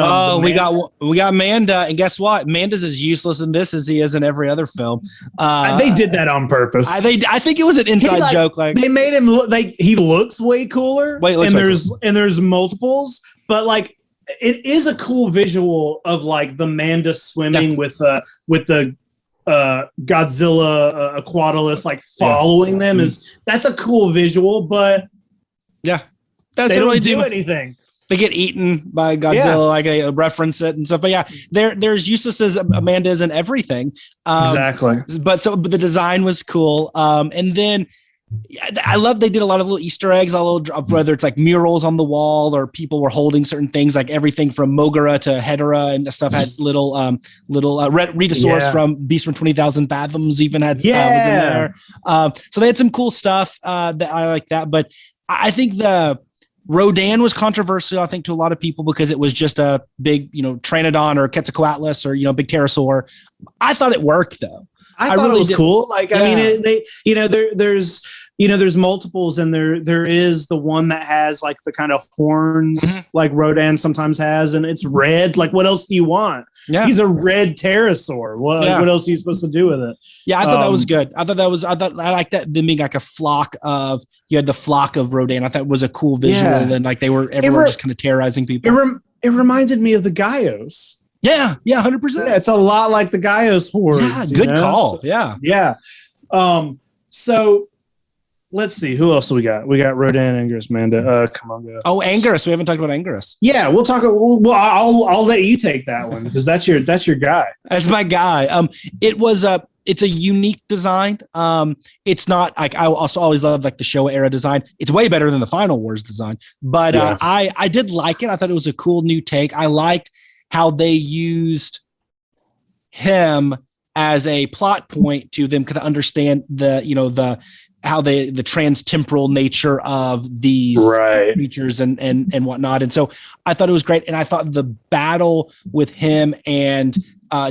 [SPEAKER 6] we got Manda, and guess what? Manda's as useless in this as he is in every other film.
[SPEAKER 5] They did that on purpose.
[SPEAKER 6] I think it was an inside joke. Like
[SPEAKER 5] they made him look like he looks way cooler. There's multiples, but like it is a cool visual of like the Manda swimming with the Godzilla Aquatilus like following them that's a cool visual, but
[SPEAKER 6] that's
[SPEAKER 5] they don't do anything.
[SPEAKER 6] They get eaten by Godzilla, like they reference it and stuff. But there's useless as Amanda is in everything.
[SPEAKER 5] Exactly.
[SPEAKER 6] But the design was cool. And then I love they did a lot of little Easter eggs, whether it's like murals on the wall or people were holding certain things, like everything from Mogura to Hedorah and stuff had little Rhedosaurus from Beast from 20,000 Fathoms even had stuff was in there. So they had some cool stuff that I like that. But I think the Rodan was controversial, I think, to a lot of people because it was just a big, Pteranodon or Quetzalcoatlus or, big pterosaur. I thought it worked though.
[SPEAKER 5] I thought it was cool. Like, I mean, there's multiples, and there is the one that has like the kind of horns like Rodan sometimes has, and it's red. Like, what else do you want? Yeah. He's a red pterosaur. What else are you supposed to do with it?
[SPEAKER 6] Yeah, I thought that was good. I like that them being like a flock of, you had the flock of Rodan. I thought it was a cool visual, and like everyone just kind of terrorizing people.
[SPEAKER 5] it reminded me of the Gaios.
[SPEAKER 6] Yeah, 100%.
[SPEAKER 5] Yeah, it's a lot like the Gaios hordes.
[SPEAKER 6] Yeah, good call. So,
[SPEAKER 5] yeah. So let's see who else we got. We got Rodan, Anguirus, Manda, Kumonga.
[SPEAKER 6] Oh, Anguirus. We haven't talked about Anguirus.
[SPEAKER 5] Yeah, we'll talk. Well, I'll let you take that one because that's your guy.
[SPEAKER 6] That's my guy. It's a unique design. It's not like I also always loved like the Showa era design. It's way better than the Final Wars design. But I did like it. I thought it was a cool new take. I liked how they used him as a plot point to them kind of understand the trans-temporal nature of these creatures and whatnot. And so I thought it was great. And I thought the battle with him and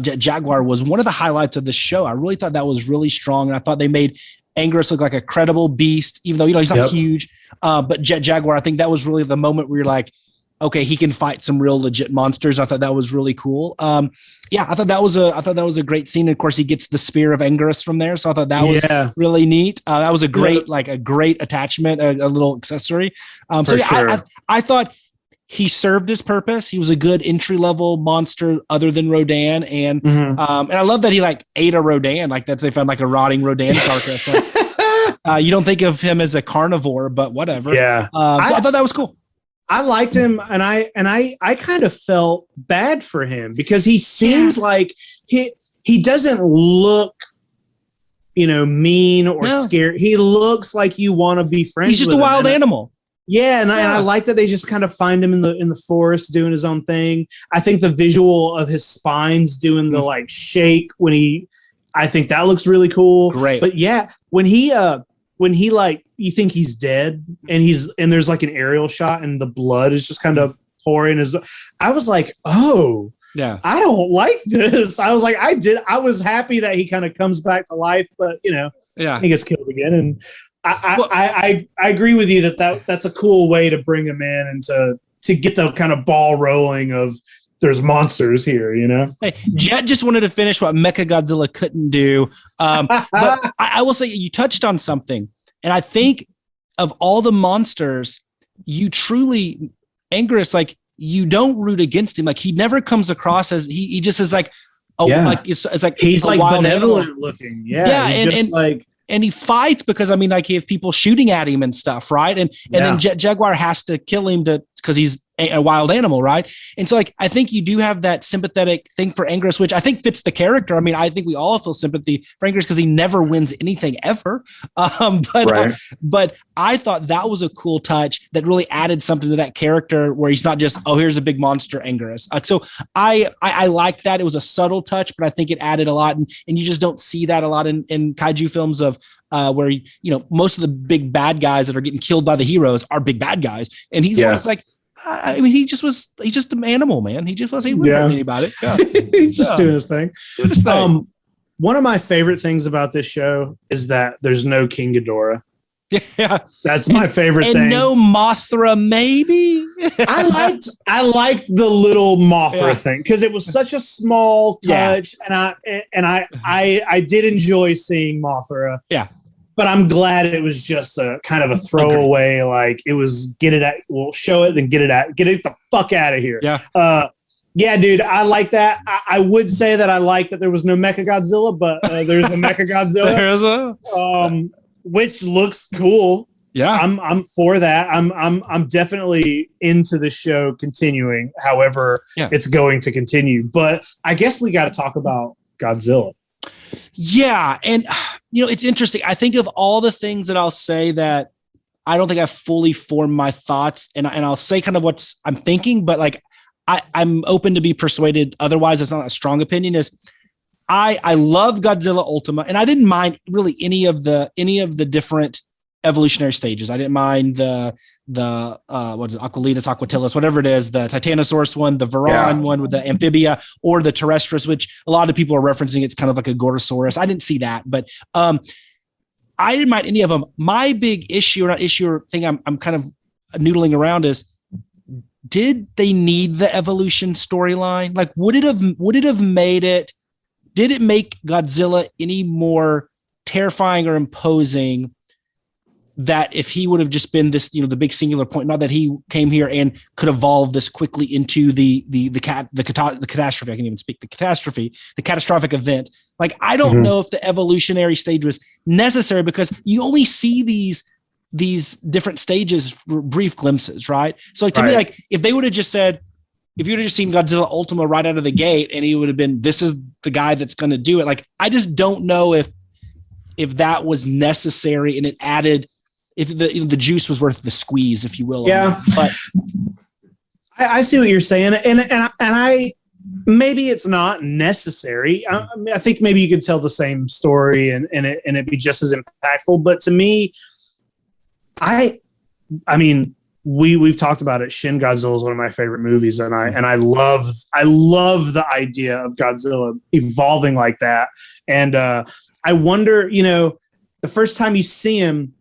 [SPEAKER 6] Jet Jaguar was one of the highlights of the show. I really thought that was really strong. And I thought they made Anguirus look like a credible beast, even though, he's not huge. But Jet Jaguar, I think that was really the moment where you're like, okay, he can fight some real legit monsters. I thought that was really cool. I thought that was a great scene. And of course, he gets the spear of Anguirus from there, so I thought that was really neat. That was a great attachment, a little accessory. Sure. I thought he served his purpose. He was a good entry level monster, other than Rodan, and I love that he ate a Rodan. Like that, they found a rotting Rodan carcass. You don't think of him as a carnivore, but whatever.
[SPEAKER 5] Yeah,
[SPEAKER 6] I thought that was cool.
[SPEAKER 5] I liked him, and I kind of felt bad for him because he seems like he doesn't look, mean or scared. He looks like you want to be friends.
[SPEAKER 6] He's just
[SPEAKER 5] with
[SPEAKER 6] a wild animal.
[SPEAKER 5] Yeah, and I like that they just kind of find him in the forest doing his own thing. I think the visual of his spines doing the shake I think that looks really cool.
[SPEAKER 6] Great,
[SPEAKER 5] but yeah, when he you think he's dead and there's an aerial shot and the blood is just kind of pouring. I was like, oh yeah, I don't like this. I was like, I was happy that he kind of comes back to life, but he gets killed again. And I agree with you that's a cool way to bring him in and to get the kind of ball rolling of there's monsters here, Hey,
[SPEAKER 6] Jet just wanted to finish what Mechagodzilla couldn't do. But I will say you touched on something. And I think of all the monsters, you truly, Anguirus, you don't root against him. He never comes across as he just is it's like
[SPEAKER 5] he's benevolent
[SPEAKER 6] animal.
[SPEAKER 5] looking. Yeah.
[SPEAKER 6] And he fights because he has people shooting at him and stuff, right? And then Jet Jaguar has to kill him because he's a wild animal, right? And so I think you do have that sympathetic thing for Anguirus, which I think fits the character. I think we all feel sympathy for Anguirus because he never wins anything ever. But I thought that was a cool touch that really added something to that character where he's not just, here's a big monster Anguirus. So I like that. It was a subtle touch, but I think it added a lot. And you just don't see that a lot in kaiju films of where, most of the big bad guys that are getting killed by the heroes are big bad guys. And he's he's just an animal, man. He just wasn't hurting anybody. Yeah.
[SPEAKER 5] He's just doing his thing. One of my favorite things about this show is that there's no King Ghidorah.
[SPEAKER 6] Yeah,
[SPEAKER 5] that's my favorite thing.
[SPEAKER 6] And no Mothra, maybe.
[SPEAKER 5] I liked the little Mothra thing because it was such a small touch, and I did enjoy seeing Mothra. Yeah. But I'm glad it was just a kind of a throwaway, it was we'll show it and get it the fuck out of here.
[SPEAKER 6] Yeah.
[SPEAKER 5] Yeah, dude, I like that. I would say that I like that there was no Mechagodzilla, but there's a Mechagodzilla. Which looks cool. Yeah. I'm for that. I'm definitely into the show continuing, however it's going to continue. But I guess we got to talk about Godzilla.
[SPEAKER 6] Yeah. And, it's interesting. I think of all the things that I'll say that I don't think I've fully formed my thoughts, and I'll say kind of what I'm thinking, but I'm open to be persuaded. Otherwise, it's not a strong opinion. Is I love Godzilla Ultima, and I didn't mind really any of the different evolutionary stages. I didn't mind the what is it, Aquilitas, Aquatilis, whatever it is, the Titanosaurus one, the Varan one with the Amphibia, or the Terrestris, which a lot of people are referencing. It's kind of like a Gorosaurus. I didn't see that, but I didn't mind any of them. My big issue, or not issue, or thing I'm kind of noodling around is, did they need the evolution storyline? Would it have made it? Did it make Godzilla any more terrifying or imposing that if he would have just been this, the big singular point, not that he came here and could evolve this quickly into the catastrophe. I can't even speak. The catastrophic event. Like, I don't know if the evolutionary stage was necessary, because you only see these different stages for brief glimpses, right? So like, to me, like, if they would have just said, if you would have just seen Godzilla Ultima right out of the gate, and he would have been, this is the guy that's going to do it. Like, I just don't know if that was necessary, and it added, if the juice was worth the squeeze, if you will.
[SPEAKER 5] Yeah,
[SPEAKER 6] but
[SPEAKER 5] I see what you're saying, and I maybe it's not necessary. I think maybe you could tell the same story and it be just as impactful. But to me, I mean, we've talked about it. Shin Godzilla is one of my favorite movies, and I love the idea of Godzilla evolving like that. And I wonder, the first time you see him,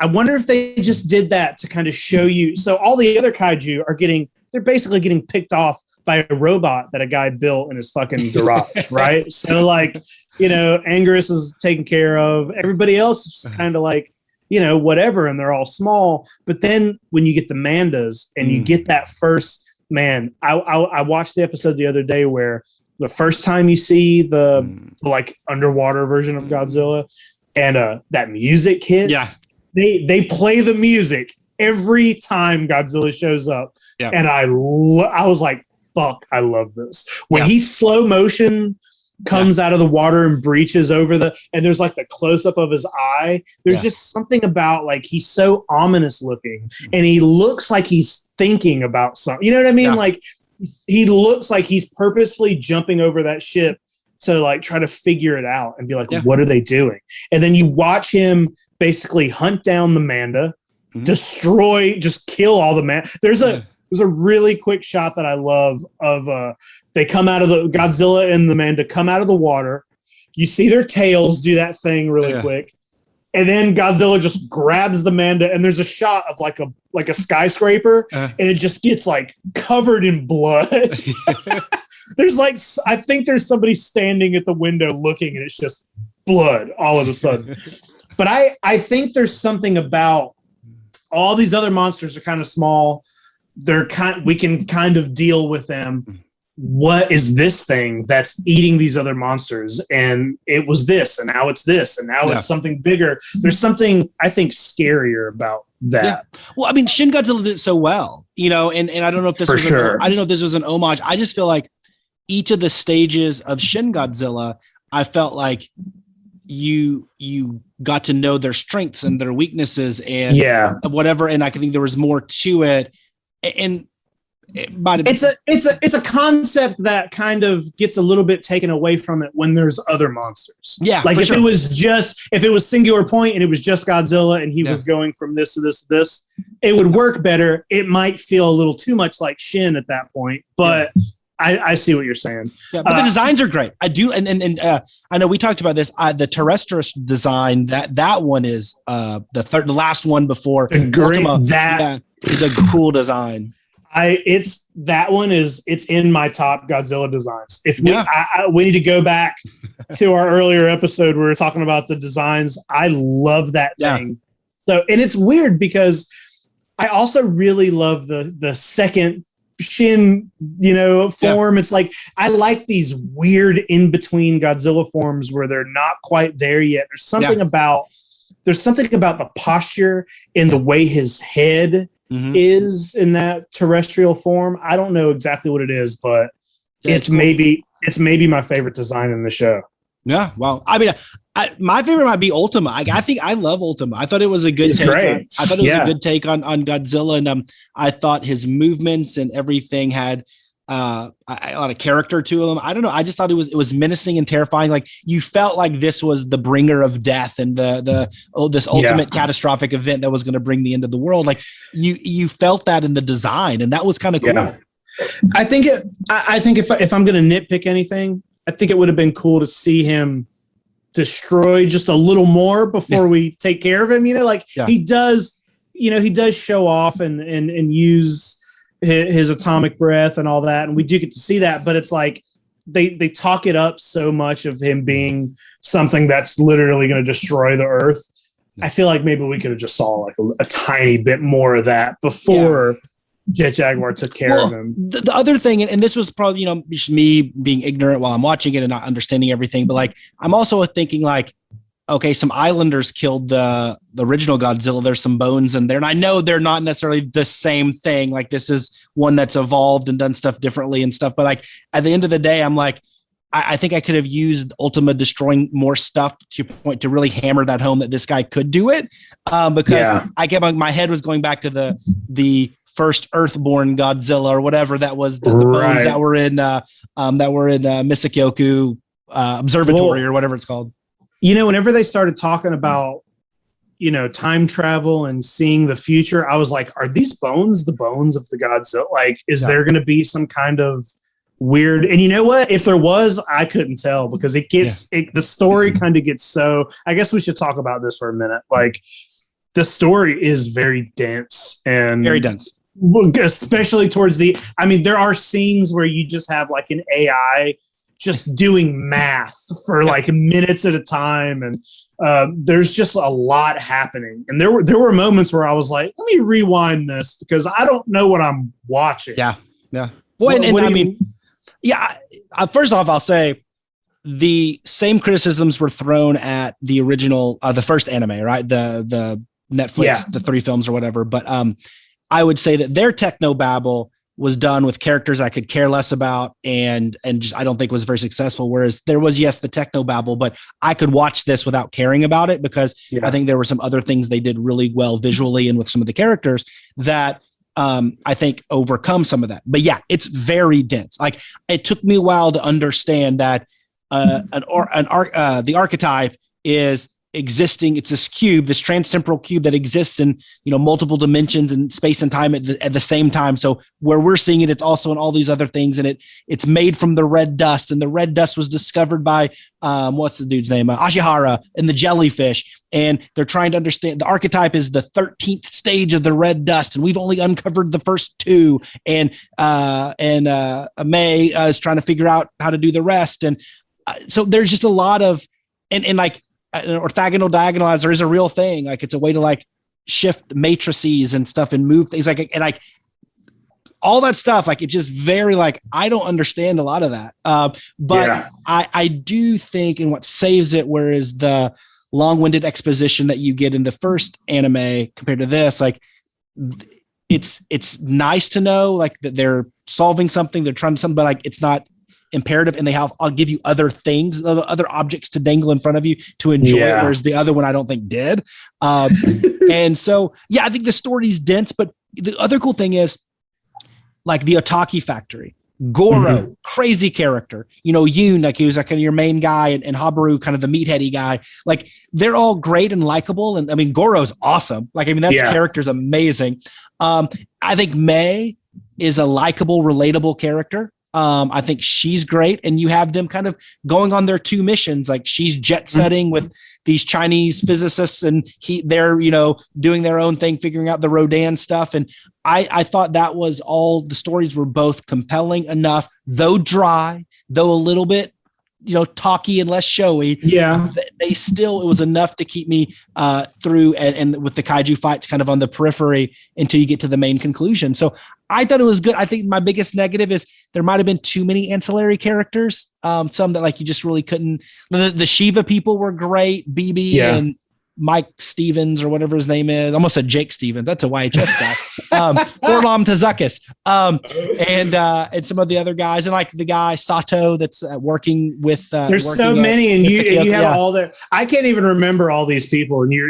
[SPEAKER 5] I wonder if they just did that to kind of show you. So all the other kaiju they're basically getting picked off by a robot that a guy built in his fucking garage, right? So like, Anguirus is taken care of. Everybody else is just kind of like, whatever, and they're all small. But then when you get the Mandas and you get that first, man, I watched the episode the other day where the first time you see the like underwater version of Godzilla, and that music hits.
[SPEAKER 6] Yeah.
[SPEAKER 5] They play the music every time Godzilla shows up. Yeah. And I was like, fuck, I love this. When he slow motion comes out of the water and breaches over and there's like the close up of his eye. There's just something about, like, he's so ominous looking, and he looks like he's thinking about something. You know what I mean? Yeah. Like, he looks like he's purposefully jumping over that ship to like try to figure it out and be like, what are they doing? And then you watch him basically hunt down the Manda, destroy, just kill all the There's a really quick shot that I love of they come out of the Godzilla and the Manda come out of the water. You see their tails do that thing really quick. And then Godzilla just grabs the Manda, and there's a shot of like a skyscraper, and it just gets like covered in blood. There's like, I think there's somebody standing at the window looking, and it's just blood all of a sudden. But I think there's something about all these other monsters are kind of small. We can kind of deal with them. What is this thing that's eating these other monsters? And it was this, and now it's this, and now it's something bigger. There's something, I think, scarier about that.
[SPEAKER 6] Yeah. Well, I mean, Shin Godzilla did it so well, and I don't know if this I don't know if this was an homage. I just feel like each of the stages of Shin Godzilla, I felt like you got to know their strengths and their weaknesses and whatever. And I think there was more to it. And it's a concept that kind of gets a little bit taken away from it when there's other monsters. Yeah. Like if it was singular point and it was just Godzilla and he was going from this to this to this, it would work better. It might feel a little too much like Shin at that point, but I see what you're saying. Yeah, but the designs are great. I do, and I know we talked about this. The terrestrial design, that one is the last one before Ultima. That is a cool design. It's in my top Godzilla designs. If we need to go back to our earlier episode where we were talking about the designs. I love that thing. So, and it's weird because I also really love the second Shin, form. It's like, I like these weird in between Godzilla forms where they're not quite there yet. There's something about the posture and the way his head is in that terrestrial form. I don't know exactly what it is, but it's maybe my favorite design in the show. Yeah, well, I mean, my favorite might be Ultima. I think I love Ultima. I thought it was a good take. I thought it was a good take on Godzilla, and I thought his movements and everything had a lot of character to them. I don't know. I just thought it was menacing and terrifying. Like, you felt like this was the bringer of death and this ultimate catastrophic event that was going to bring the end of the world. Like, you felt that in the design, and that was kind of cool. Yeah. I think if I'm going to nitpick anything, I think it would have been cool to see him destroy just a little more before we take care of him. He does show off and use his atomic breath and all that, and we do get to see that. But it's like they talk it up so much of him being something that's literally going to destroy the Earth
[SPEAKER 5] I feel like maybe we could have just saw like a tiny bit more of that before Jet Jaguar took care of him.
[SPEAKER 6] The other thing, and this was probably, just me being ignorant while I'm watching it and not understanding everything, but like, I'm also thinking like, okay, some islanders killed the original Godzilla. There's some bones in there. And I know they're not necessarily the same thing. Like, this is one that's evolved and done stuff differently and stuff. But like, at the end of the day, I'm like, I think I could have used Ultima destroying more stuff to your point to really hammer that home that this guy could do it. Because I kept my head was going back to the first Earthborn Godzilla or whatever that was, the bones that were in Misakyoku Observatory or whatever it's called.
[SPEAKER 5] Whenever they started talking about, time travel and seeing the future, I was like, are these bones the bones of the Godzilla? Like, is there going to be some kind of weird? And you know what? If there was, I couldn't tell because it gets, the story kind of gets so, I guess we should talk about this for a minute. Like, the story is very dense and
[SPEAKER 6] very dense,
[SPEAKER 5] especially towards there are scenes where you just have like an AI just doing math for like minutes at a time. And there's just a lot happening. And there were moments where I was like, let me rewind this because I don't know what I'm watching.
[SPEAKER 6] Yeah. Yeah. Well, first off, I'll say the same criticisms were thrown at the original, the first anime, right? The Netflix, the 3 films or whatever. But I would say that their technobabble was done with characters I could care less about and just, I don't think was very successful. Whereas there was, the technobabble, but I could watch this without caring about it because I think there were some other things they did really well visually and with some of the characters that I think overcome some of that. But it's very dense. Like, it took me a while to understand that the archetype is existing. It's this cube, this transtemporal cube that exists in multiple dimensions and space and time at the same time. So where we're seeing it, it's also in all these other things, and it's made from the red dust. And the red dust was discovered by what's the dude's name, Ashihara, and the jellyfish. And they're trying to understand the archetype is the 13th stage of the red dust, and we've only uncovered the first 2. And May is trying to figure out how to do the rest. And so there's just a lot of and like. An orthogonal diagonalizer is a real thing. Like, it's a way to like shift matrices and stuff and move things and all that stuff. Like, it's just very like, I don't understand a lot of that. But I do think, and what saves it, whereas the long-winded exposition that you get in the first anime compared to this, like it's nice to know like that they're solving something, they're trying to something, but like, it's not imperative, and I'll give you other things, other objects to dangle in front of you to enjoy it, whereas the other one I don't think did. And so I think the story's dense, but the other cool thing is like the Otaki factory. Goro, crazy character. Yoon, like he was like your main guy, and Habaru, kind of the meatheady guy. Like, they're all great and likable, and I mean Goro's awesome. Like, I mean, that character's amazing. I think May is a likable, relatable character. I think she's great, and you have them kind of going on their 2 missions. Like, she's jet setting with these Chinese physicists, and they're doing their own thing, figuring out the Rodan stuff. And I thought that was all. The stories were both compelling enough, though dry, though a little bit talky and less showy. They still, it was enough to keep me through, and with the kaiju fights kind of on the periphery until you get to the main conclusion. So I thought it was good. I think my biggest negative is there might have been too many ancillary characters. Some that like you just really couldn't. The Shiva people were great. BB and Mike Stevens or whatever his name is. Almost said Jake Stevens. That's a YHS guy. Forlam Tazakis. And some of the other guys, and like the guy Sato that's working with.
[SPEAKER 5] There's so many, and you have all their. I can't even remember all these people, and you're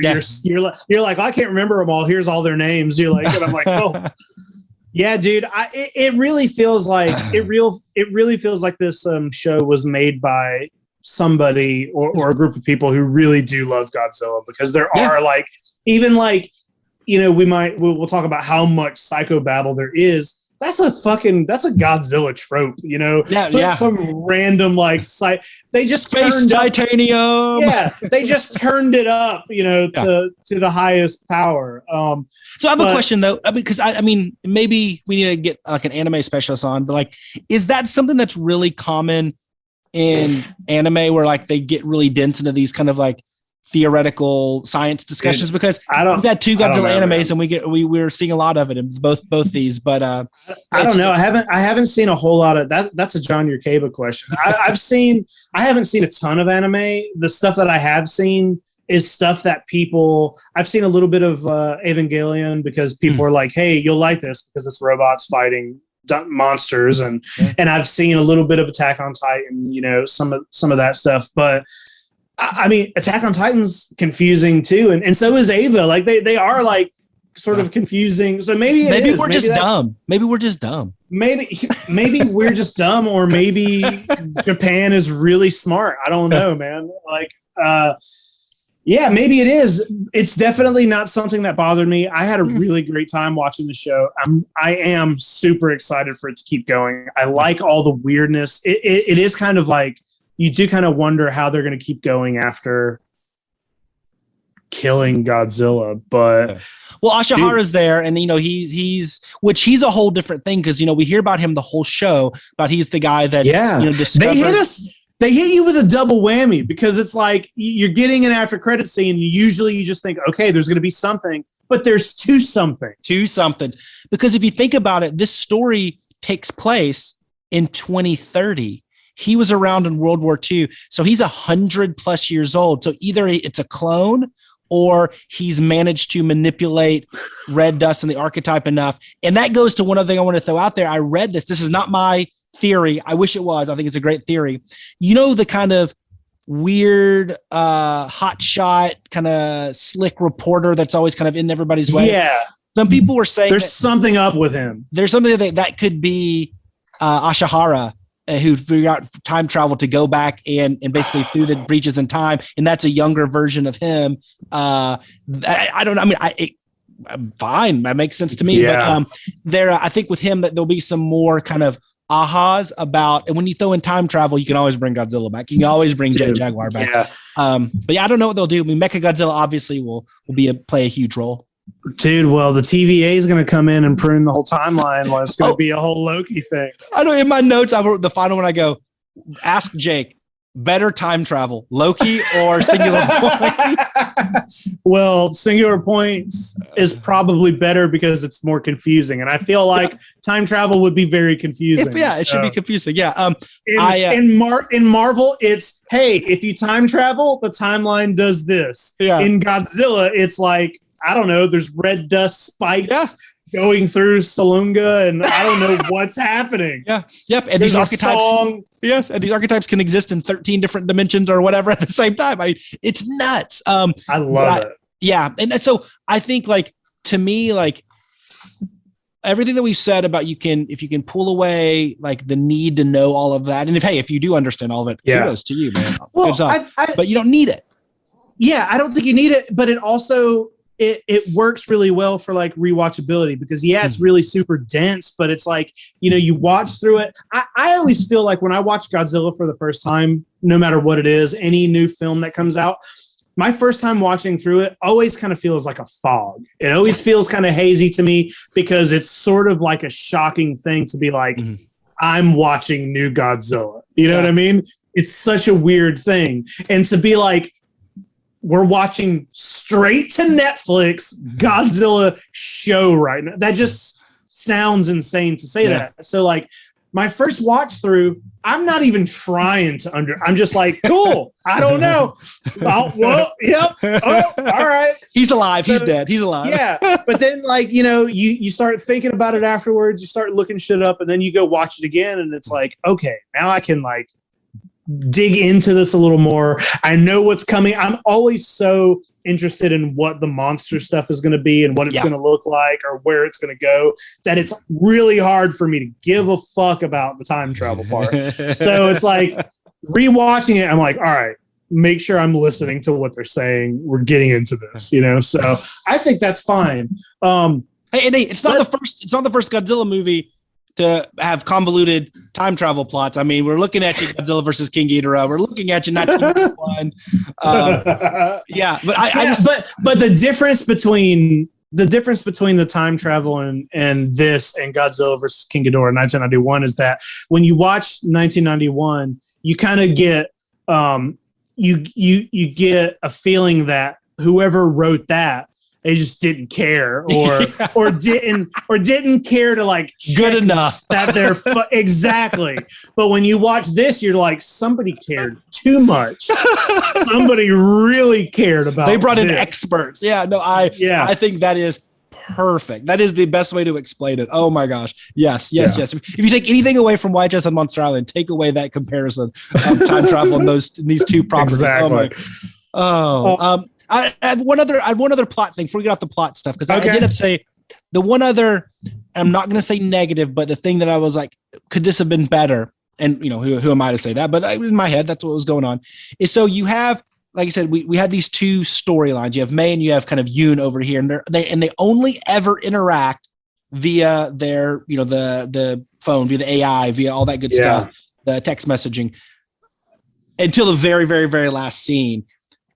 [SPEAKER 5] like, I can't remember them all. Here's all their names. You're like, and I'm like, oh. Yeah, dude. It really feels like it really feels like this show was made by somebody or a group of people who really do love Godzilla, because there are like, even like, we'll talk about how much psychobabble there is. That's a Godzilla trope, some random like they just
[SPEAKER 6] space titanium.
[SPEAKER 5] They just turned it up, to the highest power.
[SPEAKER 6] So I have a question though, because I mean, maybe we need to get like an anime specialist on, but like, is that something that's really common in anime where like they get really dense into these kind of like theoretical science discussions because we've had two Godzilla animes and we're seeing a lot of it in both these. But I
[SPEAKER 5] don't know. I haven't seen a whole lot of that. That's a John Yerkeba question. I haven't seen a ton of anime. The stuff that I have seen is stuff that I've seen a little bit of Evangelion because people are like, hey, you'll like this because it's robots fighting monsters, and I've seen a little bit of Attack on Titan, some of that stuff. But I mean, Attack on Titan's confusing too, and so is Ava. Like they are like sort of confusing. So maybe
[SPEAKER 6] we're just dumb. Maybe we're just dumb. Maybe
[SPEAKER 5] we're just dumb, or maybe Japan is really smart. I don't know, man. Like, yeah, maybe it is. It's definitely not something that bothered me. I had a really great time watching the show. I am super excited for it to keep going. I like all the weirdness. It is kind of like, you do kind of wonder how they're going to keep going after killing Godzilla. But
[SPEAKER 6] well, Ashihara's there, and he's a whole different thing because we hear about him the whole show, but he's the guy that discovered.
[SPEAKER 5] They hit you with a double whammy because it's like you're getting an after credit scene. Usually you just think, okay, there's going to be something, but there's two somethings. Because if you think about it, this story takes place in 2030. He was around in World War II. So he's 100+ years old. So either it's a clone or he's managed to manipulate red dust and the archetype enough. And that goes to one other thing I want to throw out there. I read this. This is not my theory. I wish it was. I think it's a great theory. The kind of weird hotshot kind of slick reporter that's always kind of in everybody's way. Yeah.
[SPEAKER 6] Some people were saying
[SPEAKER 5] there's something up with him.
[SPEAKER 6] There's something that could be Ashihara, who figured out time travel to go back and basically through the breaches in time. And that's a younger version of him. I don't know. I mean, I'm fine. That makes sense to me.
[SPEAKER 5] Yeah.
[SPEAKER 6] But I think with him that there'll be some more kind of ahas about, and when you throw in time travel, you can always bring Godzilla back. You can always bring Jet Jaguar back.
[SPEAKER 5] Yeah.
[SPEAKER 6] But yeah, I don't know what they'll do. I mean, Mechagodzilla obviously will play a huge role.
[SPEAKER 5] Dude, well, the TVA is going to come in and prune the whole timeline. Well, it's going to be a whole Loki thing.
[SPEAKER 6] I know in my notes, I wrote the final one. I go, ask Jake, better time travel, Loki or Singular Point?
[SPEAKER 5] Well, Singular Points is probably better because it's more confusing. And I feel like time travel would be very confusing.
[SPEAKER 6] It should be confusing. Yeah.
[SPEAKER 5] In Marvel, it's, hey, if you time travel, the timeline does this.
[SPEAKER 6] Yeah.
[SPEAKER 5] In Godzilla, it's like, I don't know, there's red dust spikes going through Salunga, and I don't know what's happening.
[SPEAKER 6] Yeah. Yep. And these archetypes. Yes, and these archetypes can exist in 13 different dimensions or whatever at the same time. I mean, it's nuts.
[SPEAKER 5] I love it.
[SPEAKER 6] Yeah. And so I think, like, to me, like, everything that we've said about if you can pull away like the need to know all of that, and if you do understand all of it, kudos to you, man.
[SPEAKER 5] Well,
[SPEAKER 6] but you don't need it.
[SPEAKER 5] Yeah, I don't think you need it, but it also it works really well for like rewatchability because it's really super dense, but it's like, you watch through it. I always feel like when I watch Godzilla for the first time, no matter what it is, any new film that comes out, my first time watching through it always kind of feels like a fog. It always feels kind of hazy to me because it's sort of like a shocking thing to be like, I'm watching new Godzilla. You know what I mean? It's such a weird thing. And to be like, we're watching straight to Netflix Godzilla show right now. That just sounds insane to say that. So like my first watch through, I'm not even trying to I'm just like, cool. I don't know. Yep. Oh, all right.
[SPEAKER 6] He's alive. He's dead. He's alive.
[SPEAKER 5] Yeah. But then like, you start thinking about it afterwards, you start looking shit up, and then you go watch it again. And it's like, okay, now I can like dig into this a little more. I know what's coming. I'm always so interested in what the monster stuff is going to be and what it's going to look like or where it's going to go, that it's really hard for me to give a fuck about the time travel part. So it's like rewatching it, I'm like, all right, make sure I'm listening to what they're saying. We're getting into this, so I think that's fine. Hey,
[SPEAKER 6] it's not the first Godzilla movie to have convoluted time travel plots. I mean, we're looking at you, Godzilla versus King Ghidorah. We're looking at you, 1991.
[SPEAKER 5] But the difference between the time travel and this and Godzilla versus King Ghidorah 1991 is that when you watch 1991, you kind of get you get a feeling that whoever wrote that, they just didn't care or didn't care to like
[SPEAKER 6] good enough
[SPEAKER 5] that they're exactly. But when you watch this, you're like, somebody cared too much. Somebody really cared about.
[SPEAKER 6] They brought in
[SPEAKER 5] this.
[SPEAKER 6] experts. I think that is perfect. That is the best way to explain it. Oh my gosh. Yes. If you take anything away from YHS on Monster Island, take away that comparison of time travel in these two properties.
[SPEAKER 5] Exactly.
[SPEAKER 6] I have one other plot thing before we get off the plot stuff, because I did have to say the one other, I'm not going to say negative, but the thing that I was like, could this have been better? And you know, who am I to say that? But in my head, that's what was going on. Is so you have, like I said, we had these two storylines. You have May and you have kind of Yoon over here, and they only ever interact via their, you know, the phone, via the AI, via all that good stuff, the text messaging, until the very, very, very last scene.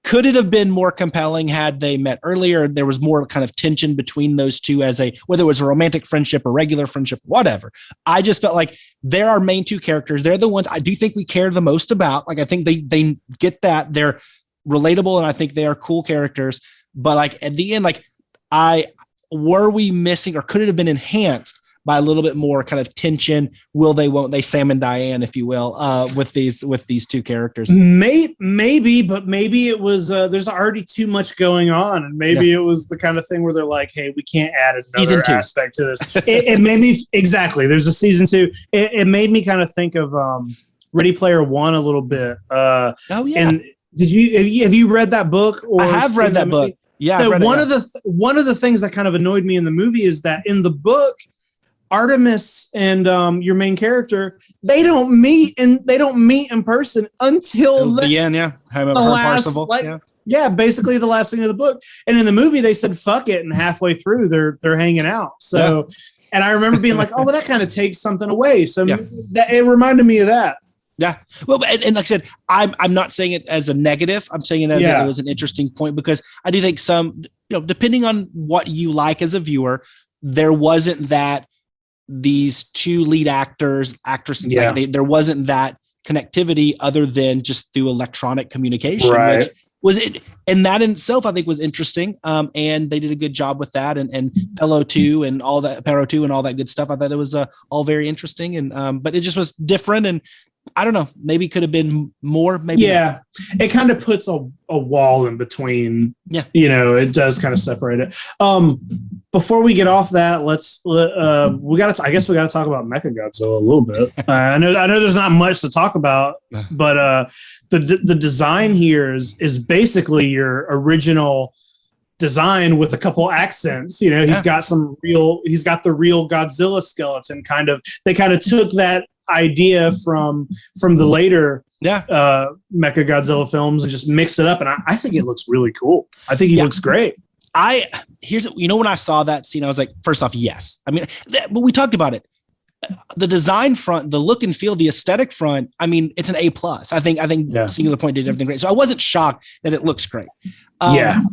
[SPEAKER 6] Could it have been more compelling had they met earlier? There was more kind of tension between those two as whether it was a romantic friendship or regular friendship, whatever. I just felt like they're our main two characters. They're the ones I do think we care the most about. Like, I think they get that. They're relatable, and I think they are cool characters. But like at the end, like were we missing, or could it have been enhanced by a little bit more kind of tension? Will they, won't they, Sam and Diane, if you will, with these two characters?
[SPEAKER 5] Maybe, but maybe it was there's already too much going on, and maybe it was the kind of thing where they're like, hey, we can't add another aspect to this. It made me, exactly, there's a season 2. It made me kind of think of Ready Player One a little bit. And have you read that book? Or
[SPEAKER 6] I have read that book. Yeah,
[SPEAKER 5] so one of the things that kind of annoyed me in the movie is that in the book, Artemis and your main character, they don't meet in person until
[SPEAKER 6] the end.
[SPEAKER 5] Basically the last scene of the book. And in the movie, they said fuck it, and halfway through they're hanging out. So, and I remember being like, oh, well, that kind of takes something away. So that it reminded me of that.
[SPEAKER 6] Yeah. Well, and like I said, I'm not saying it as a negative. I'm saying it as it was an interesting point, because I do think some, you know, depending on what you like as a viewer, there wasn't that these two lead actresses, like there wasn't that connectivity other than just through electronic communication, which was it. And that in itself, I think, was interesting. And they did a good job with that, and Pello 2 and all that, Pero 2 and all that good stuff. I thought it was all very interesting, and but it just was different, and I don't know, maybe could have been more, maybe not.
[SPEAKER 5] It kind of puts a wall in between. You know, it does kind of separate it. Before we get off that, I guess we got to talk about Mechagodzilla a little bit. I know there's not much to talk about, but the design here is basically your original design with a couple accents. You know, he's got the real Godzilla skeleton. They kind of took that idea from the later Mechagodzilla films and just mixed it up, and I think it looks really cool. I think he looks great.
[SPEAKER 6] When I saw that scene, I was like, first off, yes. I mean, but we talked about it. The design front, the look and feel, the aesthetic front, I mean, it's an A+. I think Singular Point did everything great. So I wasn't shocked that it looks great. I'm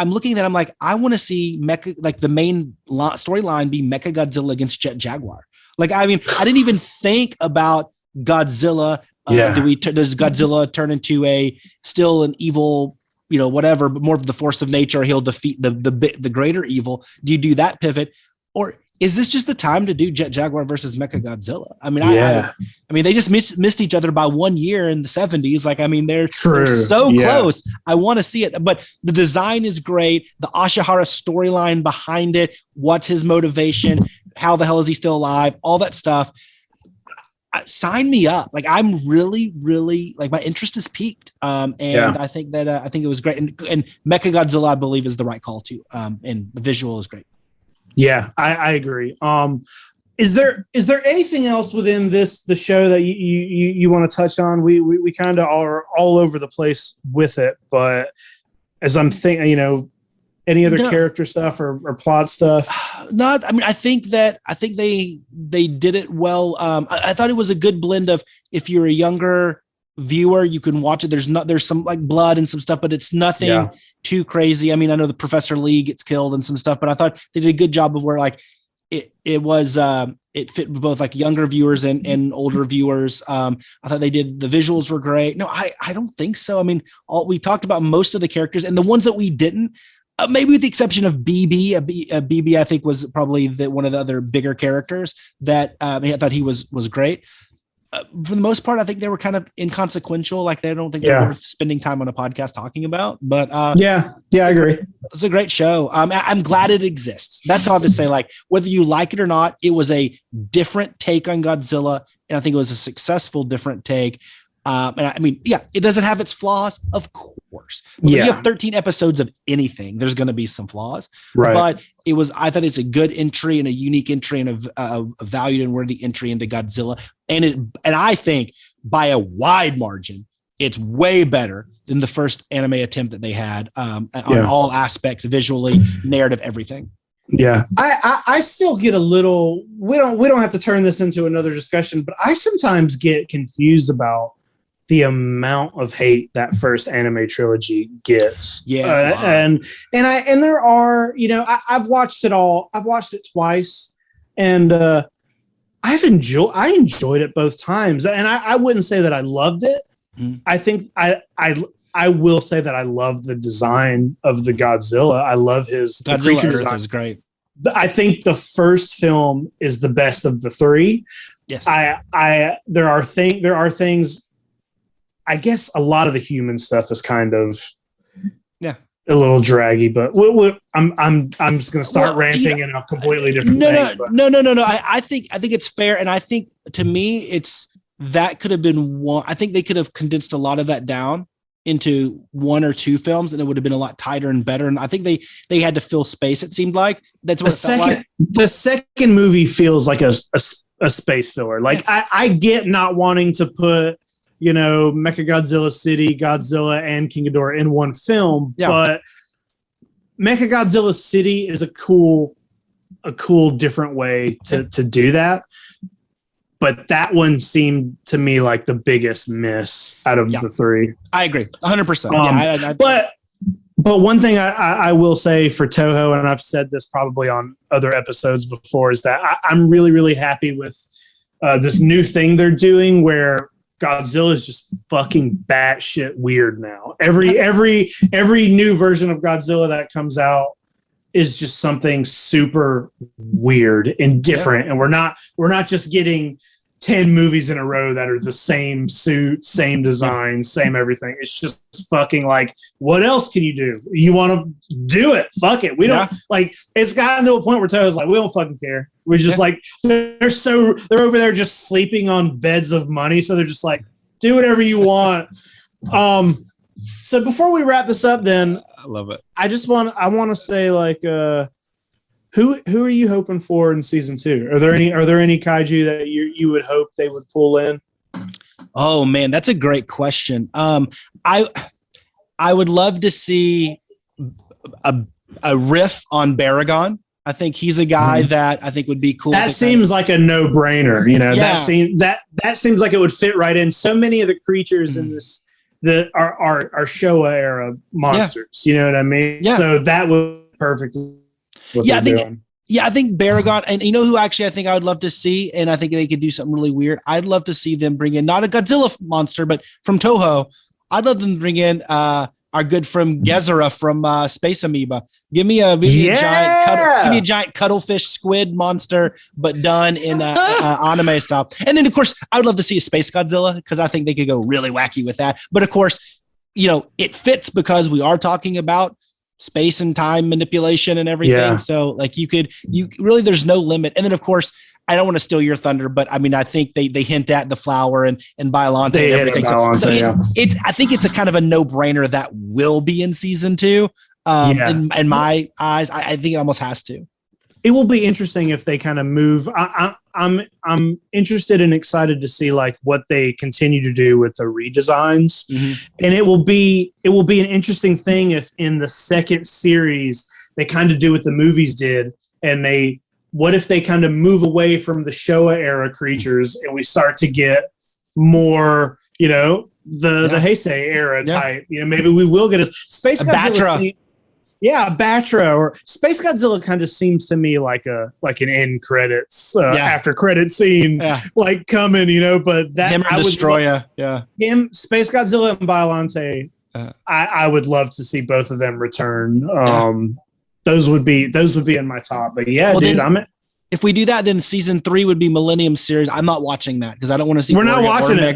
[SPEAKER 6] looking at that, I'm like, I want to see the main storyline be Mechagodzilla against Jet Jaguar. Like, I mean, I didn't even think about Godzilla. Does Godzilla turn into still an evil, you know, whatever, but more of the force of nature? He'll defeat the greater evil. Do you do that pivot, or is this just the time to do Jet Jaguar versus Mechagodzilla? I mean, I mean, they just missed each other by 1 year in the 70s. Like, I mean, they're so close. I want to see it, but the design is great. The Ashihara storyline behind it, what's his motivation? How the hell is he still alive? All that stuff. Sign me up. Like, I'm really, really, like, my interest is peaked. I think that, I think it was great. And Mechagodzilla, I believe, is the right call too. And the visual is great.
[SPEAKER 5] Yeah, I agree. Is there anything else within the show that you want to touch on? We kind of are all over the place with it, but as I'm thinking, you know, any other character stuff or plot stuff?
[SPEAKER 6] Not. I mean, I think they did it well. I thought it was a good blend of, if you're a younger viewer, you can watch it. There's some like blood and some stuff, but it's nothing too crazy. I mean, I know the Professor Lee gets killed and some stuff, but I thought they did a good job of where, like, it was it fit both like younger viewers and older viewers. I thought the visuals were great. No, I don't think so. I mean, we talked about most of the characters, and the ones that we didn't, maybe with the exception of BB. BB, I think, was probably one of the other bigger characters that I thought he was great. For the most part, I think they were kind of inconsequential. Like, I don't think they're worth spending time on a podcast talking about. But
[SPEAKER 5] yeah, I agree.
[SPEAKER 6] It's a great show. I'm glad it exists. That's all I have to say. Like, whether you like it or not, it was a different take on Godzilla, and I think it was a successful different take. And I mean, yeah, it doesn't have its flaws, of course. But when you have 13 episodes of anything, there's going to be some flaws. Right. But I thought it's a good entry and a unique entry and a valued and worthy entry into Godzilla. And I think by a wide margin, it's way better than the first anime attempt that they had on all aspects, visually, narrative, everything.
[SPEAKER 5] Yeah. I still get a little, we don't have to turn this into another discussion, but I sometimes get confused about the amount of hate that first anime trilogy gets.
[SPEAKER 6] Yeah.
[SPEAKER 5] And there are, I've watched it all. I've watched it twice, and I enjoyed it both times. And I wouldn't say that I loved it. Mm. I think I will say that I love the design of the Godzilla. I love the creature design.
[SPEAKER 6] Is great.
[SPEAKER 5] I think the first film is the best of the three.
[SPEAKER 6] Yes.
[SPEAKER 5] There are things. I guess a lot of the human stuff is kind of a little draggy, but I'm just going to start ranting in a completely different thing.
[SPEAKER 6] No. I think it's fair, and I think to me that could have been one. I think they could have condensed a lot of that down into one or two films, and it would have been a lot tighter and better. And I think they had to fill space. It seemed like that's what
[SPEAKER 5] the second movie feels like a space filler. Like I get not wanting to put Mechagodzilla City, Godzilla, and King Ghidorah in one film, but Mechagodzilla City is a cool different way to do that. But that one seemed to me like the biggest miss out of the three.
[SPEAKER 6] I agree, 100%.
[SPEAKER 5] But one thing I will say for Toho, and I've said this probably on other episodes before, is that I'm really, really happy with this new thing they're doing where Godzilla is just fucking batshit weird now. Every new version of Godzilla that comes out is just something super weird and different. And we're not just getting 10 movies in a row that are the same suit, same design, same everything. It's just fucking like, what else can you do? You want to do it? Fuck it. We don't like, it's gotten to a point where Toto's like, we don't fucking care. We're just like, they're over there just sleeping on beds of money. So they're just like, do whatever you want. So before we wrap this up, then
[SPEAKER 6] I love it.
[SPEAKER 5] I want to say, like, who are you hoping for in season 2? Are there any kaiju that you would hope they would pull in?
[SPEAKER 6] Oh man, that's a great question. I would love to see a riff on Baragon. I think he's a guy that I think would be cool.
[SPEAKER 5] That seems like a no-brainer. That seems like it would fit right in. So many of the creatures in this that are Showa era monsters. You know what I mean? Yeah. So that would be perfect. I think Baragon, and you know who actually I think I would love to see, and I think they could do something really weird. I'd love to see them bring in not a Godzilla monster, but from Toho. I'd love them to bring in our good friend Gojira from Space Amoeba. Give me a giant cuttlefish squid monster, but done in anime style. And then, of course, I would love to see a Space Godzilla because I think they could go really wacky with that. But of course, it fits because we are talking about space and time manipulation and everything. Yeah. So like you really, there's no limit. And then of course, I don't want to steal your thunder, but I mean, I think they hint at the flower and Biollante and everything. I think it's a kind of a no-brainer that will be in season 2. In my eyes, I think it almost has to. It will be interesting if they kind of move. I'm interested and excited to see like what they continue to do with the redesigns, and it will be an interesting thing if in the second series they kind of do what the movies did, and what if they kind of move away from the Showa era creatures and we start to get more, the Heisei era type. Maybe we will get a Space Godzilla. Yeah, Batra or Space Godzilla kind of seems to me like an end credits after credit scene like coming, but that
[SPEAKER 6] him or Destroya,
[SPEAKER 5] him, Space Godzilla and Biollante, I would love to see both of them return. Those would be in my top. But
[SPEAKER 6] if we do that, then season 3 would be Millennium Series. I'm not watching that because I don't want to see.
[SPEAKER 5] We're not watching it.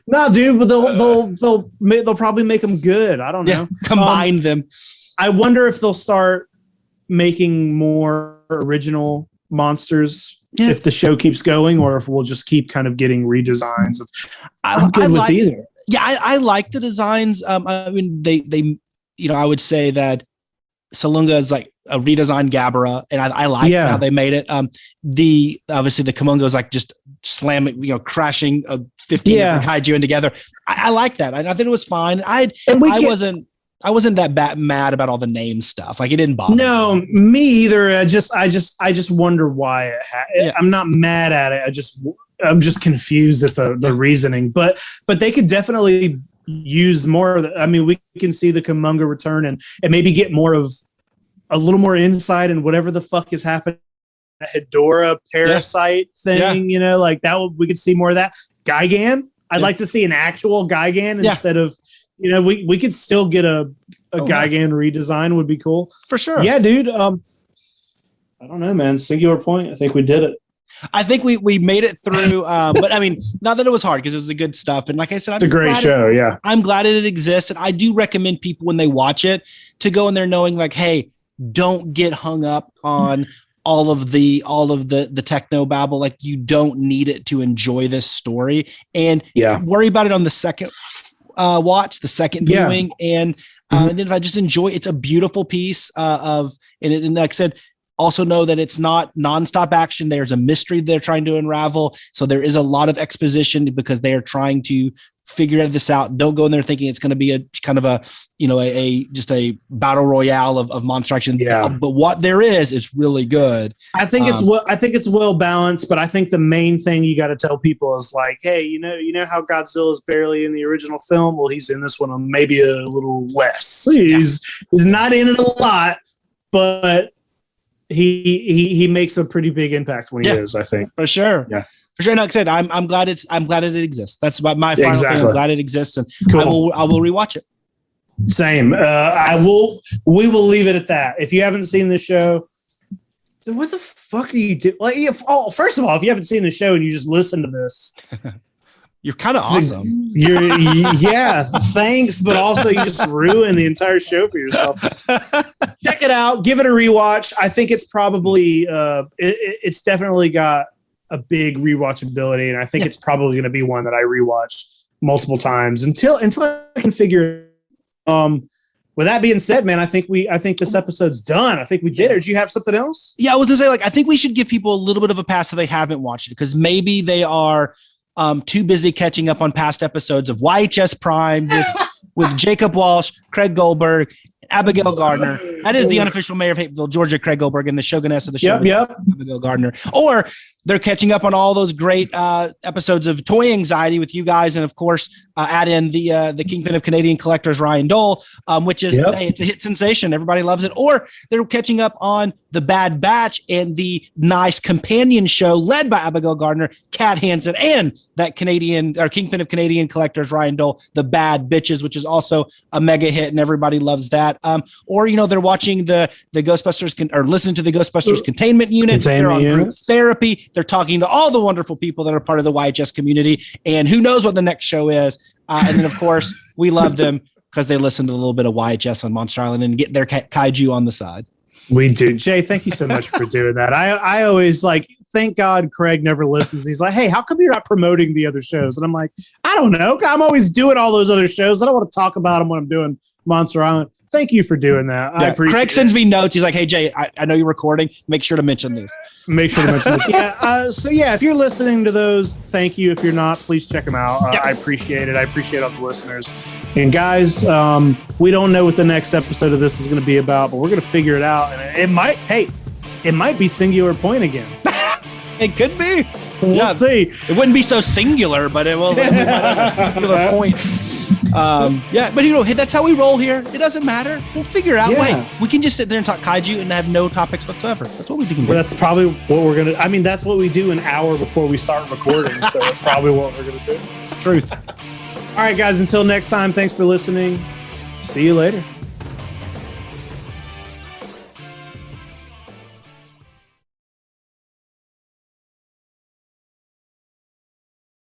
[SPEAKER 5] No, dude, but they'll probably make them good. I don't know.
[SPEAKER 6] Combine them.
[SPEAKER 5] I wonder if they'll start making more original monsters if the show keeps going, or if we'll just keep kind of getting redesigns. I'm good with either.
[SPEAKER 6] Yeah, I like the designs. I mean, they I would say that Salunga is like a redesigned Gabara, and I like how they made it. Obviously the Kumonga is like just slamming, crashing 15 different kaiju in together. I like that. I think it was fine. I wasn't that mad about all the name stuff. Like, it didn't bother me.
[SPEAKER 5] No, me either. I just wonder why I'm not mad at it. I'm just confused at the reasoning, but they could definitely use more of the, I mean, we can see the Kumonga return and maybe get a little more insight in whatever the fuck is happening. Hedorah parasite thing, like that. We could see more of that. Gigan. I'd like to see an actual Gigan instead of, we could still get a Gigan redesign would be cool.
[SPEAKER 6] For sure.
[SPEAKER 5] Yeah, dude. I don't know, man. Singular Point. I think we did it.
[SPEAKER 6] I think we made it through, but I mean, not that it was hard because it was the good stuff. And like I said,
[SPEAKER 5] it's a great show.
[SPEAKER 6] I'm glad it exists. And I do recommend people when they watch it to go in there knowing like, hey, don't get hung up on all of the technobabble. Like, you don't need it to enjoy this story, and worry about it on the second watch, the second viewing. And then if I just enjoy, it's a beautiful piece and like I said, also know that it's not nonstop action. There's a mystery they're trying to unravel. So there is a lot of exposition because they are trying to figure this out. Don't go in there thinking it's going to be a kind of a just a battle royale of monster action. But what there is really good.
[SPEAKER 5] I think it's well balanced, but I think the main thing you got to tell people is like, hey, you know how Godzilla is barely in the original film? Well, he's in this one maybe a little less. He's not in it a lot, but he makes a pretty big impact when he is, I think.
[SPEAKER 6] For sure.
[SPEAKER 5] Yeah.
[SPEAKER 6] For sure. Like I said, I'm glad it exists. That's my final thing. I'm glad it exists, and
[SPEAKER 5] cool.
[SPEAKER 6] I will rewatch it.
[SPEAKER 5] Same. We will leave it at that. If you haven't seen the show, then what the fuck are you doing? Like, first of all, if you haven't seen the show and you just listen to this,
[SPEAKER 6] you're kind of awesome.
[SPEAKER 5] Thanks, but also you just ruin the entire show for yourself. Check it out. Give it a rewatch. I think it's probably it's definitely got a big rewatchability, and I think it's probably going to be one that I rewatch multiple times until I can figure. With that being said, man, I think this episode's done. I think we did. Or did you have something else?
[SPEAKER 6] Yeah, I was gonna say, I think we should give people a little bit of a pass if they haven't watched it, because maybe they are too busy catching up on past episodes of YHS Prime with Jacob Walsh, Craig Goldberg, Abigail Gardner. That is the unofficial mayor of Hapeville, Georgia, Craig Goldberg, and the shoguness of the show, Abigail Gardner. Or they're catching up on all those great episodes of Toy Anxiety with you guys, and of course, add in the Kingpin of Canadian Collectors, Ryan Dole, which is it's a hit sensation. Everybody loves it. Or they're catching up on The Bad Batch and the nice companion show led by Abigail Gardner, Kat Hansen, and that Kingpin of Canadian Collectors, Ryan Dole, The Bad Bitches, which is also a mega hit, and everybody loves that. Or they're watching the Ghostbusters or listening to the Ghostbusters Containment Unit. They're on group therapy. They're talking to all the wonderful people that are part of the YHS community, and who knows what the next show is. And then, of course, we love them because they listen to a little bit of YHS on Monster Island and get their kaiju on the side.
[SPEAKER 5] We do. Jay, thank you so much for doing that. I always thank God Craig never listens. He's like, hey, how come you're not promoting the other shows? And I'm like, I don't know. I'm always doing all those other shows. I don't want to talk about them when I'm doing Monster Island. Thank you for doing that. I appreciate it.
[SPEAKER 6] Craig sends me notes. He's like, hey, Jay, I know you're recording. Make sure to mention this.
[SPEAKER 5] Make sure to mention this. If you're listening to those, thank you. If you're not, please check them out. I appreciate it. I appreciate all the listeners. And guys, we don't know what the next episode of this is going to be about, but we're going to figure it out. And it might be Singular Point again.
[SPEAKER 6] It could be.
[SPEAKER 5] We'll see.
[SPEAKER 6] It wouldn't be so singular, but it will. Singular points. Yeah, but hey, that's how we roll here. It doesn't matter. We'll figure out.
[SPEAKER 5] Yeah.
[SPEAKER 6] Wait, we can just sit there and talk kaiju and have no topics whatsoever. That's what we can do.
[SPEAKER 5] Well, that's probably what we're gonna. I mean, that's what we do an hour before we start recording. So that's probably what we're gonna do.
[SPEAKER 6] Truth.
[SPEAKER 5] All right, guys. Until next time. Thanks for listening. See you later.